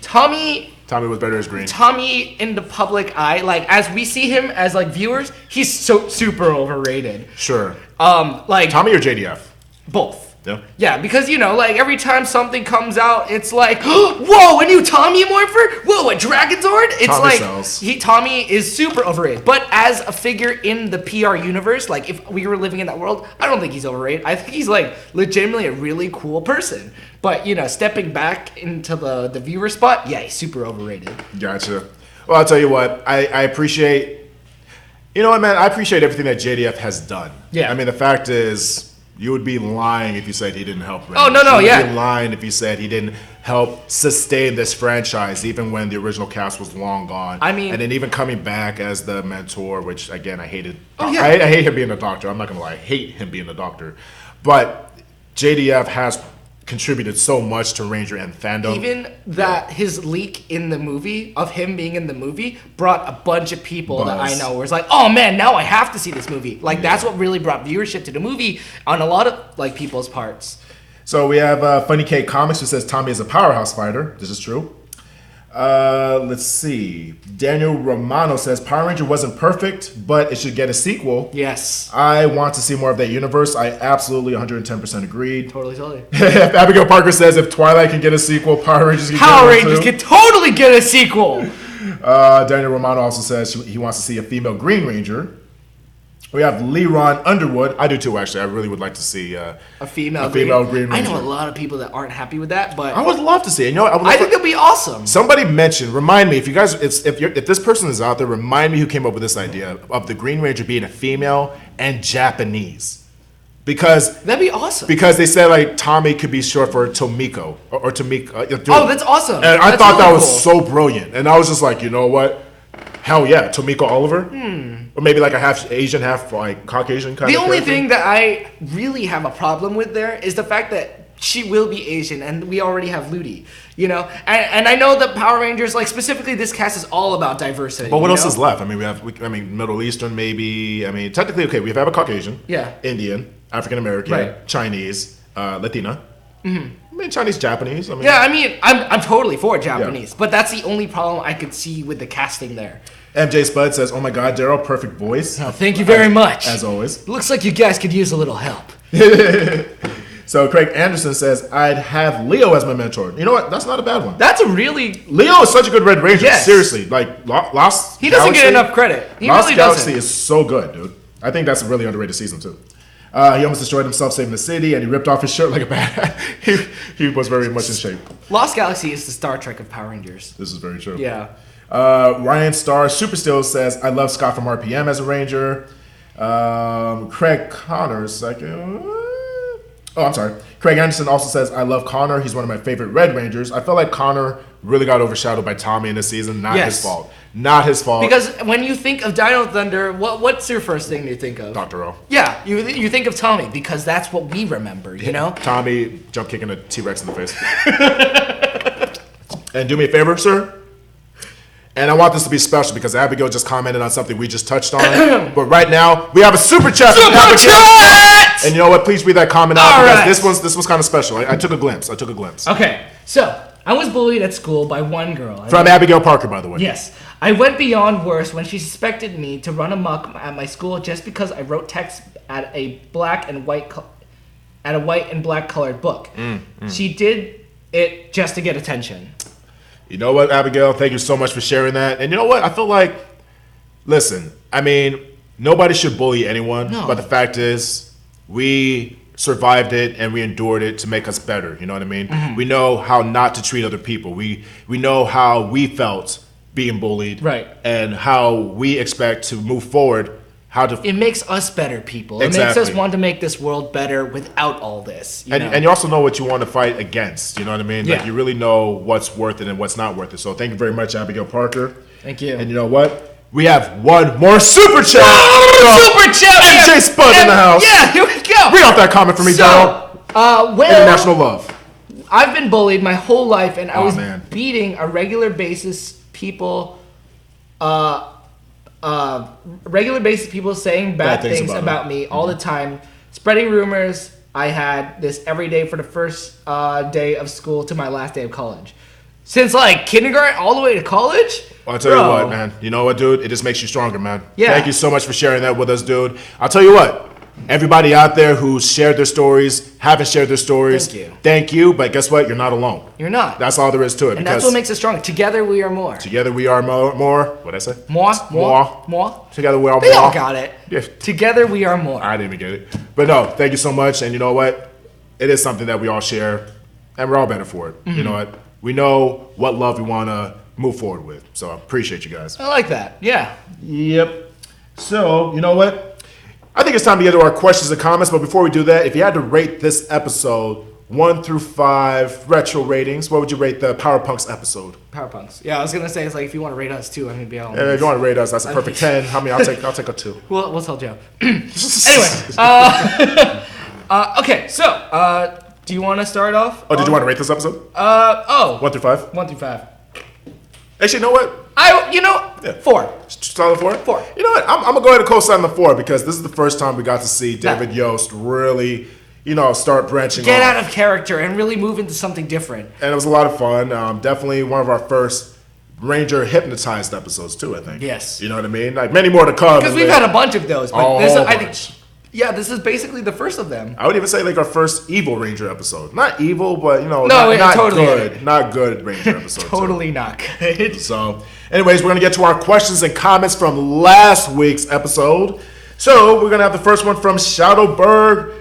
Tommy was better as green. Tommy in the public eye, like as we see him as like viewers, he's so super overrated. Sure. Like Tommy or JDF? Both. Yeah. Yeah, because like every time something comes out, it's like, whoa, a new Tommy Morphin? Whoa, a Dragonzord? It's Tommy like sells. Tommy is super overrated. But as a figure in the PR universe, like if we were living in that world, I don't think he's overrated. I think he's like legitimately a really cool person. But stepping back into the viewer spot, yeah, he's super overrated. Gotcha. Well, I'll tell you what, I appreciate. You know what, man? I appreciate everything that JDF has done. Yeah. I mean, the fact is, you would be lying if you said he didn't help. Oh, no, you yeah. would be lying if you said he didn't help sustain this franchise, even when the original cast was long gone. I mean, and then even coming back as the mentor, which again I hated. Oh, yeah. I hate him being a doctor. I'm not gonna lie, I hate him being a doctor. But JDF has contributed so much to Ranger and fandom. Even that his leak in the movie of him being in the movie brought a bunch of people that I know where it's like, oh man, now I have to see this movie. Like that's what really brought viewership to the movie on a lot of like people's parts. So we have Funny K Comics who says Tommy is a powerhouse fighter. This is true. Let's see. Daniel Romano says Power Ranger wasn't perfect, but it should get a sequel. Yes. I want to see more of that universe. I absolutely 110% agreed. Totally. Abigail Parker says if Twilight can get a sequel, Power Rangers can totally get a sequel. Daniel Romano also says he wants to see a female Green Ranger. We have Leron Underwood. I do too, actually. I really would like to see a female Green Ranger. I know a lot of people that aren't happy with that, but I would love to see it. I think it'd be awesome. Somebody mentioned, remind me, if you guys, if this person is out there, remind me who came up with this idea of the Green Ranger being a female and Japanese. Because that'd be awesome. Because they said like Tommy could be short for Tomiko or Tomiko. Oh, that's awesome. And I thought that was so brilliant. And I was just like, you know what? Hell yeah, Tomiko Oliver, or maybe like a half Asian, half like Caucasian kind of. The only thing that I really have a problem with there is the fact that she will be Asian, and we already have Ludi, And I know that Power Rangers, like specifically this cast, is all about diversity. But what else is left? I mean, Middle Eastern, maybe. I mean, technically, okay, we have a Caucasian, yeah, Indian, African American, right, Chinese, Latina. Mm-hmm. mean, Chinese, Japanese. I mean, yeah, I mean, I'm totally for Japanese, but that's the only problem I could see with the casting there. MJ Spud says, "Oh my God, Darrel, perfect voice." Oh, thank you very much. As always. Looks like you guys could use a little help. So Craig Anderson says, "I'd have Leo as my mentor." You know what? That's not a bad one. That's a really Leo is such a good Red Ranger. Yes. Seriously, like Lost. He doesn't get enough credit. He Lost really Galaxy doesn't. is so good, dude. I think that's a really underrated season too. He almost destroyed himself saving the city, and he ripped off his shirt like a bad. he was very much in shape. Lost Galaxy is the Star Trek of Power Rangers. This is very true. Yeah. Ryan Starr Super Still says, "I love Scott from RPM as a Ranger." Craig Connor second. Oh, I'm sorry. Craig Anderson also says, "I love Connor. He's one of my favorite Red Rangers." I feel like Connor really got overshadowed by Tommy in this season. Not his fault. Not his fault. Because when you think of Dino Thunder, what's your first thing you think of? Dr. O. Yeah, you think of Tommy because that's what we remember, you know? Tommy jump kicking a T-Rex in the face. And do me a favor, sir. And I want this to be special because Abigail just commented on something we just touched on. But right now, we have a super chat. Super chat! And you know what? Please read that comment out All because right. this was kind of special. I took a glimpse. Okay, so I was bullied at school by one girl. From Abigail Parker, by the way. Yes. I went beyond worse when she suspected me to run amok at my school just because I wrote text at a white and black colored book. She did it just to get attention. You know what, Abigail? Thank you so much for sharing that. And you know what? I feel like, listen, I mean, nobody should bully anyone. No. But the fact is, we survived it and we endured it to make us better. You know what I mean? Mm-hmm. We know how not to treat other people. We know how we felt being bullied. Right. And how we expect to move forward. It makes us better people. It Exactly. makes us want to make this world better without all this. You know? And you also know what you want to fight against. You know what I mean? Yeah. Like you really know what's worth it and what's not worth it. So thank you very much, Abigail Parker. Thank you. And you know what? We have one more super chat. Super chat! MJ Spud in the house. Yeah, here we go. Read off that comment for me, Darrel. International love. I've been bullied my whole life, and I was man. beating a regular basis people saying bad things about me all the time, spreading rumors. I had this every day for the first day of school to my last day of college. Since like kindergarten all the way to college? I'll tell you what, man. You know what, dude? It just makes you stronger, man. Yeah. Thank you so much for sharing that with us, dude. I'll tell you what. Everybody out there who shared their stories, haven't shared their stories, thank you. But guess what? You're not alone. You're not. That's all there is to it. And that's what makes us strong. Together we are more. Together we are more. What'd I say? More. Together we are more. They all got it. Yeah. Together we are more. I didn't even get it. But no, thank you so much. And you know what? It is something that we all share, and we're all better for it. You know what? We know what love we want to move forward with. So I appreciate you guys. I like that. Yeah. Yep. So, you know what? I think it's time to get to our questions and comments. But before we do that, if you had to rate this episode 1 through 5 retro ratings, what would you rate the Power Punks episode? Power Punks. Yeah, I was gonna say it's like if you want to rate us too, I'm gonna be all. If you want to rate us, that's a perfect 10. How many? I'll take a 2. We'll tell Joe. Anyway. Okay. So, do you want to start off? Oh, did you want to rate this episode? 1 through 5. 1 through 5. Actually, you know what? 4. Solid 4? 4. You know what? I'm going to go ahead and co-sign the 4 because this is the first time we got to see David Yost really, start branching Get off. out of character and really move into something different. And it was a lot of fun. Definitely one of our first Ranger hypnotized episodes too, I think. Yes. You know what I mean? Like many more to come. Because we've had a bunch of those. But I think, this is basically the first of them. I would even say like our first evil Ranger episode. Not evil, but not totally good. Not good Ranger episode. Totally not good. So, anyways, we're going to get to our questions and comments from last week's episode. So, we're going to have the first one from Shadowberg.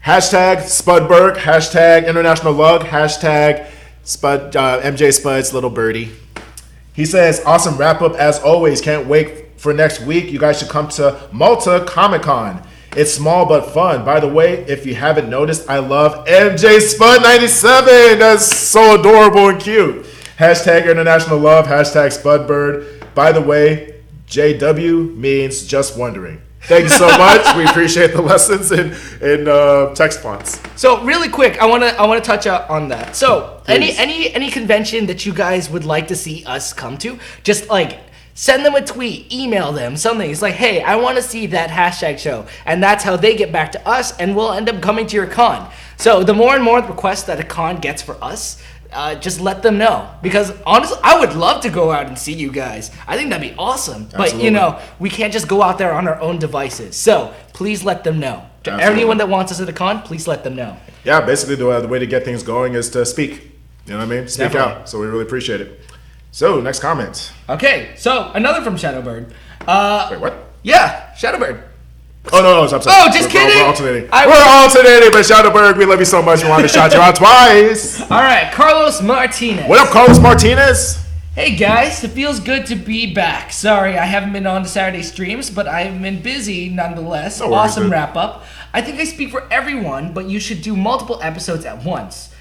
Hashtag Spudberg. Hashtag International Lug. Hashtag Spud, MJ Spud's little birdie. He says, awesome wrap up as always. Can't wait for next week. You guys should come to Malta Comic Con. It's small but fun. By the way, if you haven't noticed, I love MJ Spud 97. That's so adorable and cute. Hashtag International Love. Hashtag Spudbird. By the way, JW means just wondering. Thank you so much. We appreciate the lessons in text fonts. So really quick, I want to touch on that. So any convention that you guys would like to see us come to, just like send them a tweet, email them, something. It's like, hey, I want to see that hashtag show. And that's how they get back to us, and we'll end up coming to your con. So the more and more requests that a con gets for us, just let them know. Because honestly, I would love to go out and see you guys. I think that'd be awesome. Absolutely. But we can't just go out there on our own devices. So please let them know. To anyone that wants us at a con, please let them know. Yeah, basically the way to get things going is to speak. You know what I mean? Speak out. So we really appreciate it. So next comment. Okay, so another from Shadowbird. Wait, what? Yeah, Shadowbird. Oh, no, I'm sorry. Oh, just kidding. We're alternating. We're alternating, but Shadowbird, we love you so much. We wanted to shout you out twice. All right, Carlos Martinez. What up, Carlos Martinez? Hey guys, it feels good to be back. Sorry, I haven't been on the Saturday streams, but I've been busy nonetheless. No worries, awesome dude. wrap up. I think I speak for everyone, but you should do multiple episodes at once.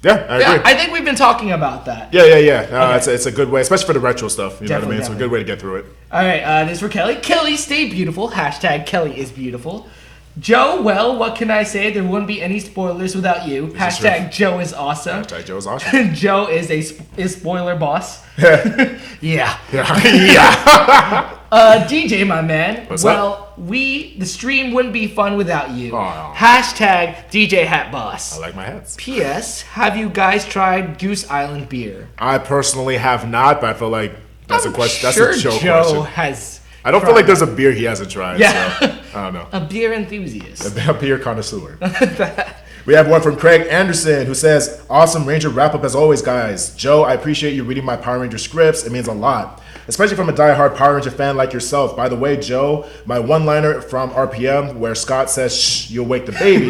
Yeah, I agree. I think we've been talking about that. Yeah. Okay. It's a good way, especially for the retro stuff. You know what I mean? It's a good way to get through it. All right, this is for Kelly. Kelly, stay beautiful. Hashtag Kelly is beautiful. Joe, well, what can I say? There wouldn't be any spoilers without you. Hashtag Joe is awesome. Hashtag Joe is awesome. Joe is is spoiler boss. Yeah. DJ, my man. What's up? The stream wouldn't be fun without you. Oh. Hashtag DJ Hat Boss. I like my hats. P.S. Have you guys tried Goose Island beer? I personally have not, but I feel like that's a question. That's Sure, a Joe Joe question. has. I don't feel like there's a beer he hasn't tried. Yeah. So, I don't know. A beer enthusiast. A beer connoisseur. We have one from Craig Anderson who says, awesome Ranger wrap up as always, guys. Joe, I appreciate you reading my Power Ranger scripts. It means a lot, especially from a diehard Power Ranger fan like yourself. By the way, Joe, my one-liner from RPM where Scott says, shh, you'll wake the baby,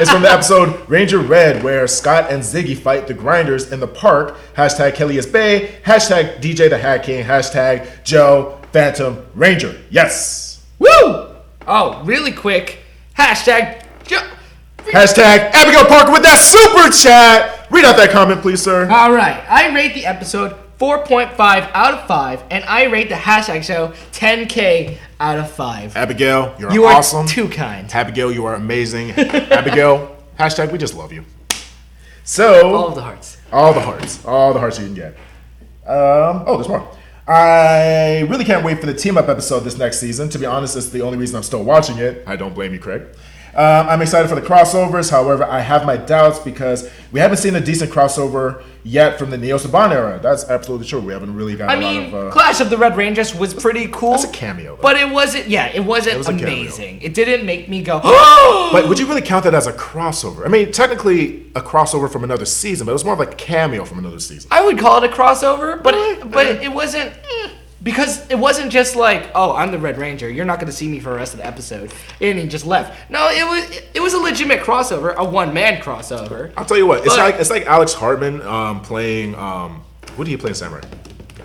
is from the episode Ranger Red where Scott and Ziggy fight the grinders in the park. Hashtag Kelly is Bay. Hashtag DJ the Hat King. Hashtag Joe Phantom Ranger. Yes. Woo! Oh, really quick. Hashtag Joe. Hashtag Abigail Parker with that super chat. Read out that comment, please, sir. All right. I rate the episode 4.5 out of 5, and I rate the hashtag show 10K out of 5. Abigail, You are awesome. too kind. Abigail, you are amazing. Abigail, hashtag we just love you. So All of the hearts. all the hearts you can get. There's more. I really can't wait for the team up episode this next season. To be honest, it's the only reason I'm still watching it. I don't blame you, Craig. I'm excited for the crossovers. However, I have my doubts because we haven't seen a decent crossover yet from the Neo Saban era. That's absolutely true. We haven't really gotten a lot of... Clash of the Red Rangers was pretty cool. That's a cameo, though. But it wasn't amazing. It didn't make me go, But would you really count that as a crossover? I mean, technically a crossover from another season, but it was more of like a cameo from another season. I would call it a crossover, but it wasn't... Because it wasn't just like, oh, I'm the Red Ranger. You're not going to see me for the rest of the episode. And he just left. No, it was a legitimate crossover, a one-man crossover. I'll tell you what, it's like Alex Hartman playing, who do you play in Samurai?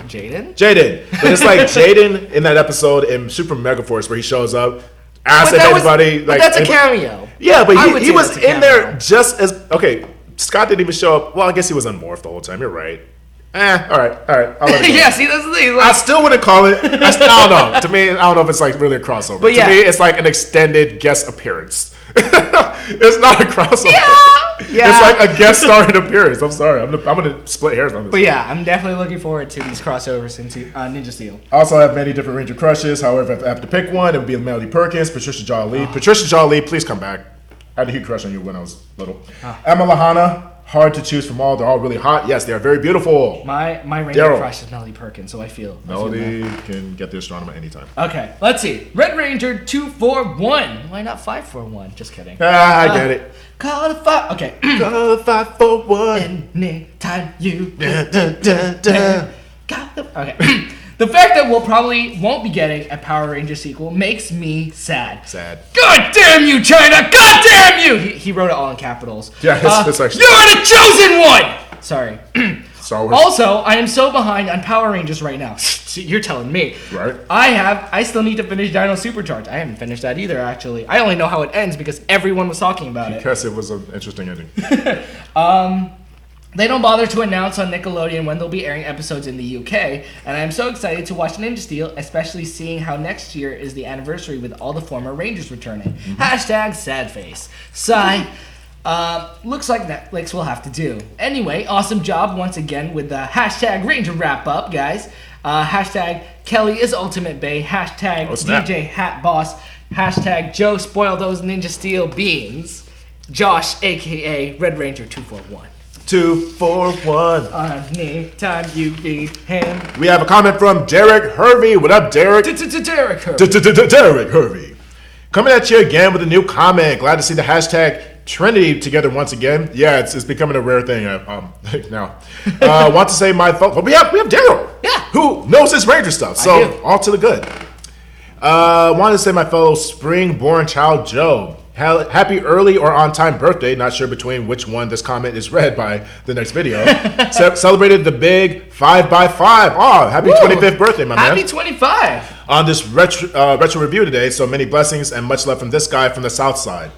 Jaden. But it's like Jaden in that episode in Super Megaforce where he shows up, asks everybody. But that's a cameo. Yeah, but he was in there just as, okay, Scott didn't even show up. Well, I guess he was unmorphed the whole time. You're right. All right. I'll let it go. Yeah, see, that's the thing. I still wouldn't call it. I don't know. To me, I don't know if it's like really a crossover. But to me, it's like an extended guest appearance. It's not a crossover. Yeah. It's like a guest starring appearance. I'm sorry. I'm gonna split hairs on this. But yeah, I'm definitely looking forward to these crossovers into Ninja Steel. I also have many different Ranger crushes. However, if I have to pick one, it would be Melody Perkins, Patricia Jolie. Patricia Jolie, please come back. I had a huge crush on you when I was little. Emma Lahana. Hard to choose from all. They're all really hot. Yes, they are very beautiful. My Ranger crush is Melody Perkins, so I feel Melody can get the astronomer anytime. Okay, let's see. Red Ranger 241. Why not 541? Just kidding. I get it. Call the 5. Okay. Call the 541. Anytime you. Okay. The fact that we'll probably won't be getting a Power Ranger sequel makes me sad. God damn you, China! God damn you! He wrote it all in capitals. Yeah, it's actually... You're the chosen one! Sorry. Star Wars. Also, I am so behind on Power Rangers right now. You're telling me. Right. I still need to finish Dino Supercharge. I haven't finished that either, actually. I only know how it ends because everyone was talking about it. Because it was an interesting ending. They don't bother to announce on Nickelodeon when they'll be airing episodes in the UK, and I am so excited to watch Ninja Steel, especially seeing how next year is the anniversary with all the former Rangers returning. Hashtag sad face. Sigh. Looks like Netflix will have to do. Anyway, awesome job once again with the hashtag Ranger wrap up, guys. Hashtag Kelly is Ultimate Bay. Hashtag DJ Hat Boss. Hashtag Joe spoil those Ninja Steel beans. Josh, aka Red Ranger 241. 241. Anytime you need him. We have a comment from Derek Hervey. What up, Derek? Derek Hervey. Derek Hervey. Coming at you again with a new comment. Glad to see the hashtag Trinity together once again. Yeah, it's becoming a rare thing now. Want to say my thoughts. But we have Darrel. Yeah. Who knows his Ranger stuff. So all to the good. Want to say my fellow spring-born child Joe. Happy early or on-time birthday. Not sure between which one this comment is read by the next video. Celebrated the big 5x5. Oh, happy 25th birthday, my man. Happy 25. On this retro review today, so many blessings and much love from this guy from the South Side.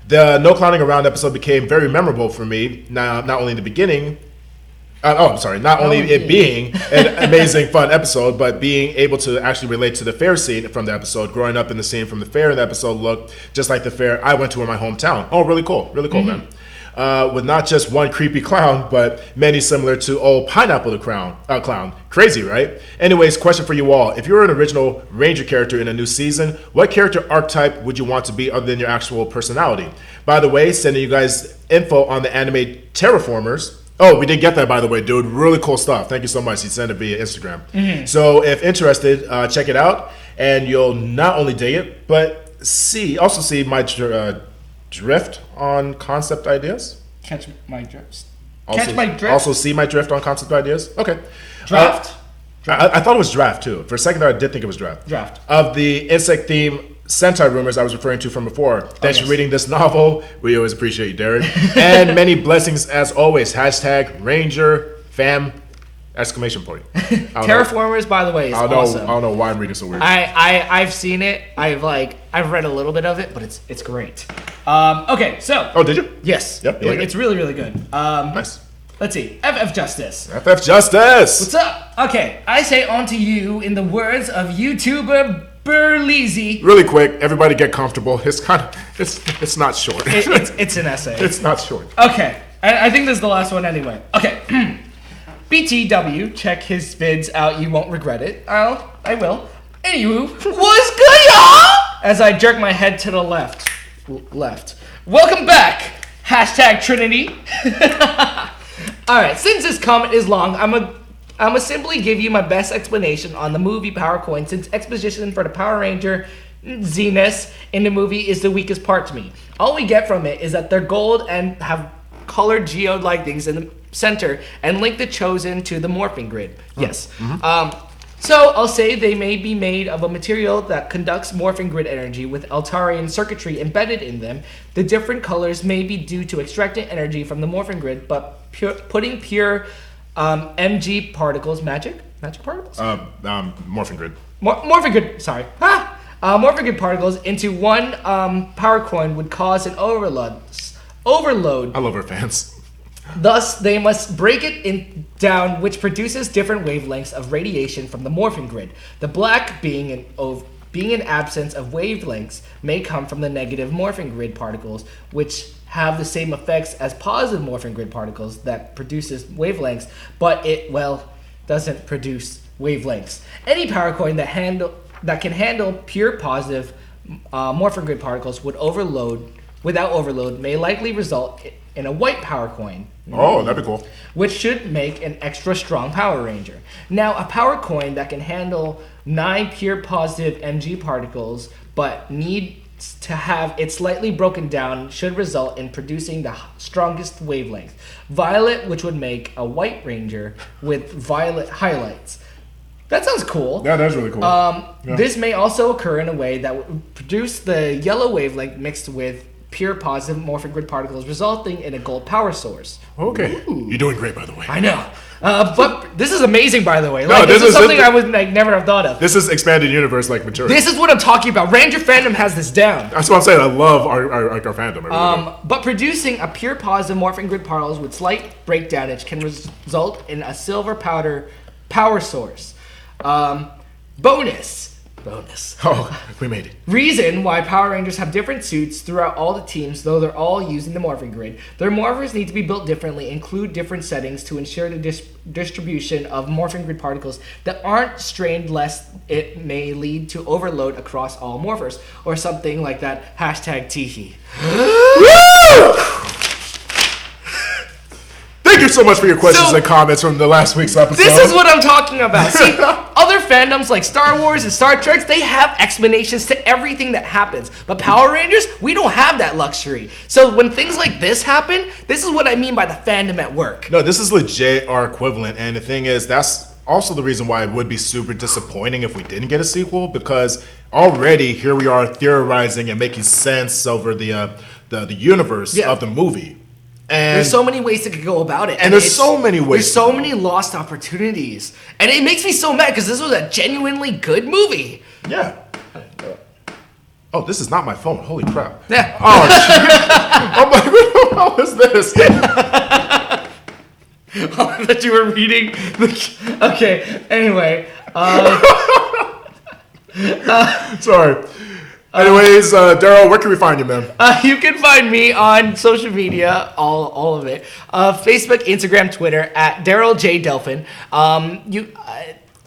The No Clowning Around episode became very memorable for me, not only in the beginning, not only it being an amazing, fun episode, but being able to actually relate to the fair scene from the episode. Growing up in the scene from the fair in the episode looked just like the fair I went to in my hometown. Oh, really cool, man. With not just one creepy clown, but many similar to old Pineapple the Clown. Crazy, right? Anyways, question for you all. If you were an original Ranger character in a new season, what character archetype would you want to be other than your actual personality? By the way, sending you guys info on the anime Terraformers. Oh, we did get that, by the way, dude. Really cool stuff. Thank you so much. He sent it via Instagram. So if interested, check it out. And you'll not only dig it, but also see my drift on concept ideas. Catch my drift. Also see my drift on concept ideas. Okay. Draft. I thought it was draft, too. For a second there, I did think it was draft. Of the insect theme Sentai rumors I was referring to from before. Thanks for reading this novel. We always appreciate you, Derek. And many blessings as always. Hashtag Ranger Fam exclamation point. Terraformers, by the way, is awesome. I don't know why I'm reading so weird. I've seen it. I've read a little bit of it, but it's great. Okay, so. Oh, did you? Yes. Yep. It's really, really good. Nice. Let's see. FF Justice. FF Justice. What's up? Okay, I say on to you in the words of YouTuber Burleezy. Really quick, everybody get comfortable. It's not short. It's an essay. It's not short. Okay, I think this is the last one anyway. Okay, BTW, check his vids out. You won't regret it. I will. Anywho, what's good, y'all? As I jerk my head to the left. Welcome back. Hashtag Trinity. All right, since this comment is long, I'm gonna simply give you my best explanation on the movie Power Coin, since exposition for the Power Ranger Zenith in the movie is the weakest part to me. All we get from it is that they're gold and have colored geode-like things in the center and link the Chosen to the Morphin grid. Yes. So I'll say they may be made of a material that conducts Morphin grid energy with Altarian circuitry embedded in them. The different colors may be due to extracting energy from the Morphin grid, but putting pure MG particles, magic particles? Morphin grid. Morphin grid, sorry. Morphin grid particles into one power coin would cause an overload. I love our fans. Thus, they must break it down, which produces different wavelengths of radiation from the Morphin grid. The black, being an absence of wavelengths, may come from the negative Morphin grid particles, which have the same effects as positive Morphin grid particles that produces wavelengths, but it doesn't produce wavelengths. Any power coin that can handle pure positive Morphin grid particles without overload may likely result in a white power coin. Oh, that'd be cool. Which should make an extra strong Power Ranger. Now, a power coin that can handle 9 pure positive MG particles, but needs to have it slightly broken down, should result in producing the strongest wavelength. Violet, which would make a white Ranger with violet highlights. That sounds cool. Yeah, that's really cool. This may also occur in a way that would produce the yellow wavelength mixed with pure positive Morphin grid particles, resulting in a gold power source. Okay. Ooh. You're doing great, by the way. I know. But this is amazing, by the way. This is something I would never have thought of. This is expanded universe maturity. This is what I'm talking about. Ranger Fandom has this down. That's what I'm saying. I love our fandom. But producing a pure positive Morphin grid particles with slight break damage can result in a silver powder power source. Bonus. Oh, we made it. Reason why Power Rangers have different suits throughout all the teams, though they're all using the Morphin grid. Their morphers need to be built differently, include different settings to ensure the distribution of Morphin grid particles that aren't strained, lest it may lead to overload across all morphers, or something like that. Hashtag Teehee. Thank you so much for your questions and comments from the last week's episode. This is what I'm talking about. See, other fandoms like Star Wars and Star Trek, they have explanations to everything that happens. But Power Rangers, we don't have that luxury. So when things like this happen, this is what I mean by the fandom at work. No, this is legit our equivalent. And the thing is, that's also the reason why it would be super disappointing if we didn't get a sequel, because already here we are theorizing and making sense over the universe of the movie. And there's so many ways to go about it. And there's so many ways. There's so many lost opportunities. And it makes me so mad because this was a genuinely good movie. Yeah. Oh, this is not my phone. Holy crap. Yeah. Oh, shit. I'm like, what the hell is this? Oh, I thought you were reading. Okay, anyway. Sorry. Anyways, Darrel, where can we find you, man? You can find me on social media, all of it. Facebook, Instagram, Twitter, at Darrel J. Delphin.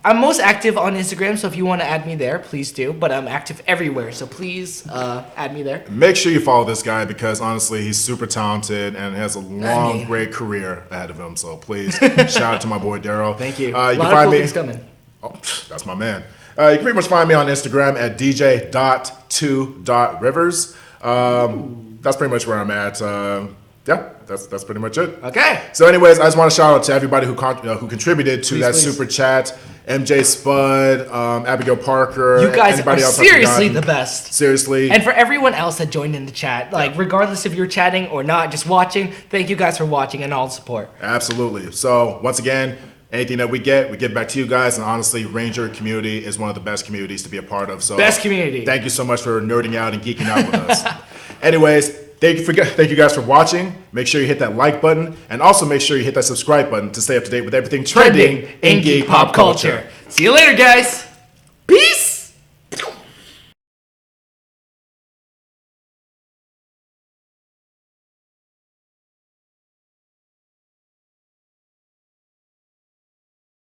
I'm most active on Instagram, so if you want to add me there, please do. But I'm active everywhere, so please add me there. Make sure you follow this guy because, honestly, he's super talented and has a long, great career ahead of him. So please, shout out to my boy, Darrel. Thank you. You a can lot find of cool me. things coming. Oh, that's my man. You can pretty much find me on Instagram at dj.2.rivers. That's pretty much where I'm at. Yeah, that's pretty much it. Okay. So anyways, I just want to shout out to everybody who contributed to that super chat. MJ Spud, Abigail Parker. You guys anybody are else seriously the best. Seriously. And for everyone else that joined in the chat, like regardless if you're chatting or not, just watching, thank you guys for watching and all the support. Absolutely. So once again, anything that we get back to you guys. And honestly, Ranger community is one of the best communities to be a part of. So best community. Thank you so much for nerding out and geeking out with us. Anyways, thank you guys for watching. Make sure you hit that like button. And also make sure you hit that subscribe button to stay up to date with everything trending in geek pop culture. See you later, guys. Peace.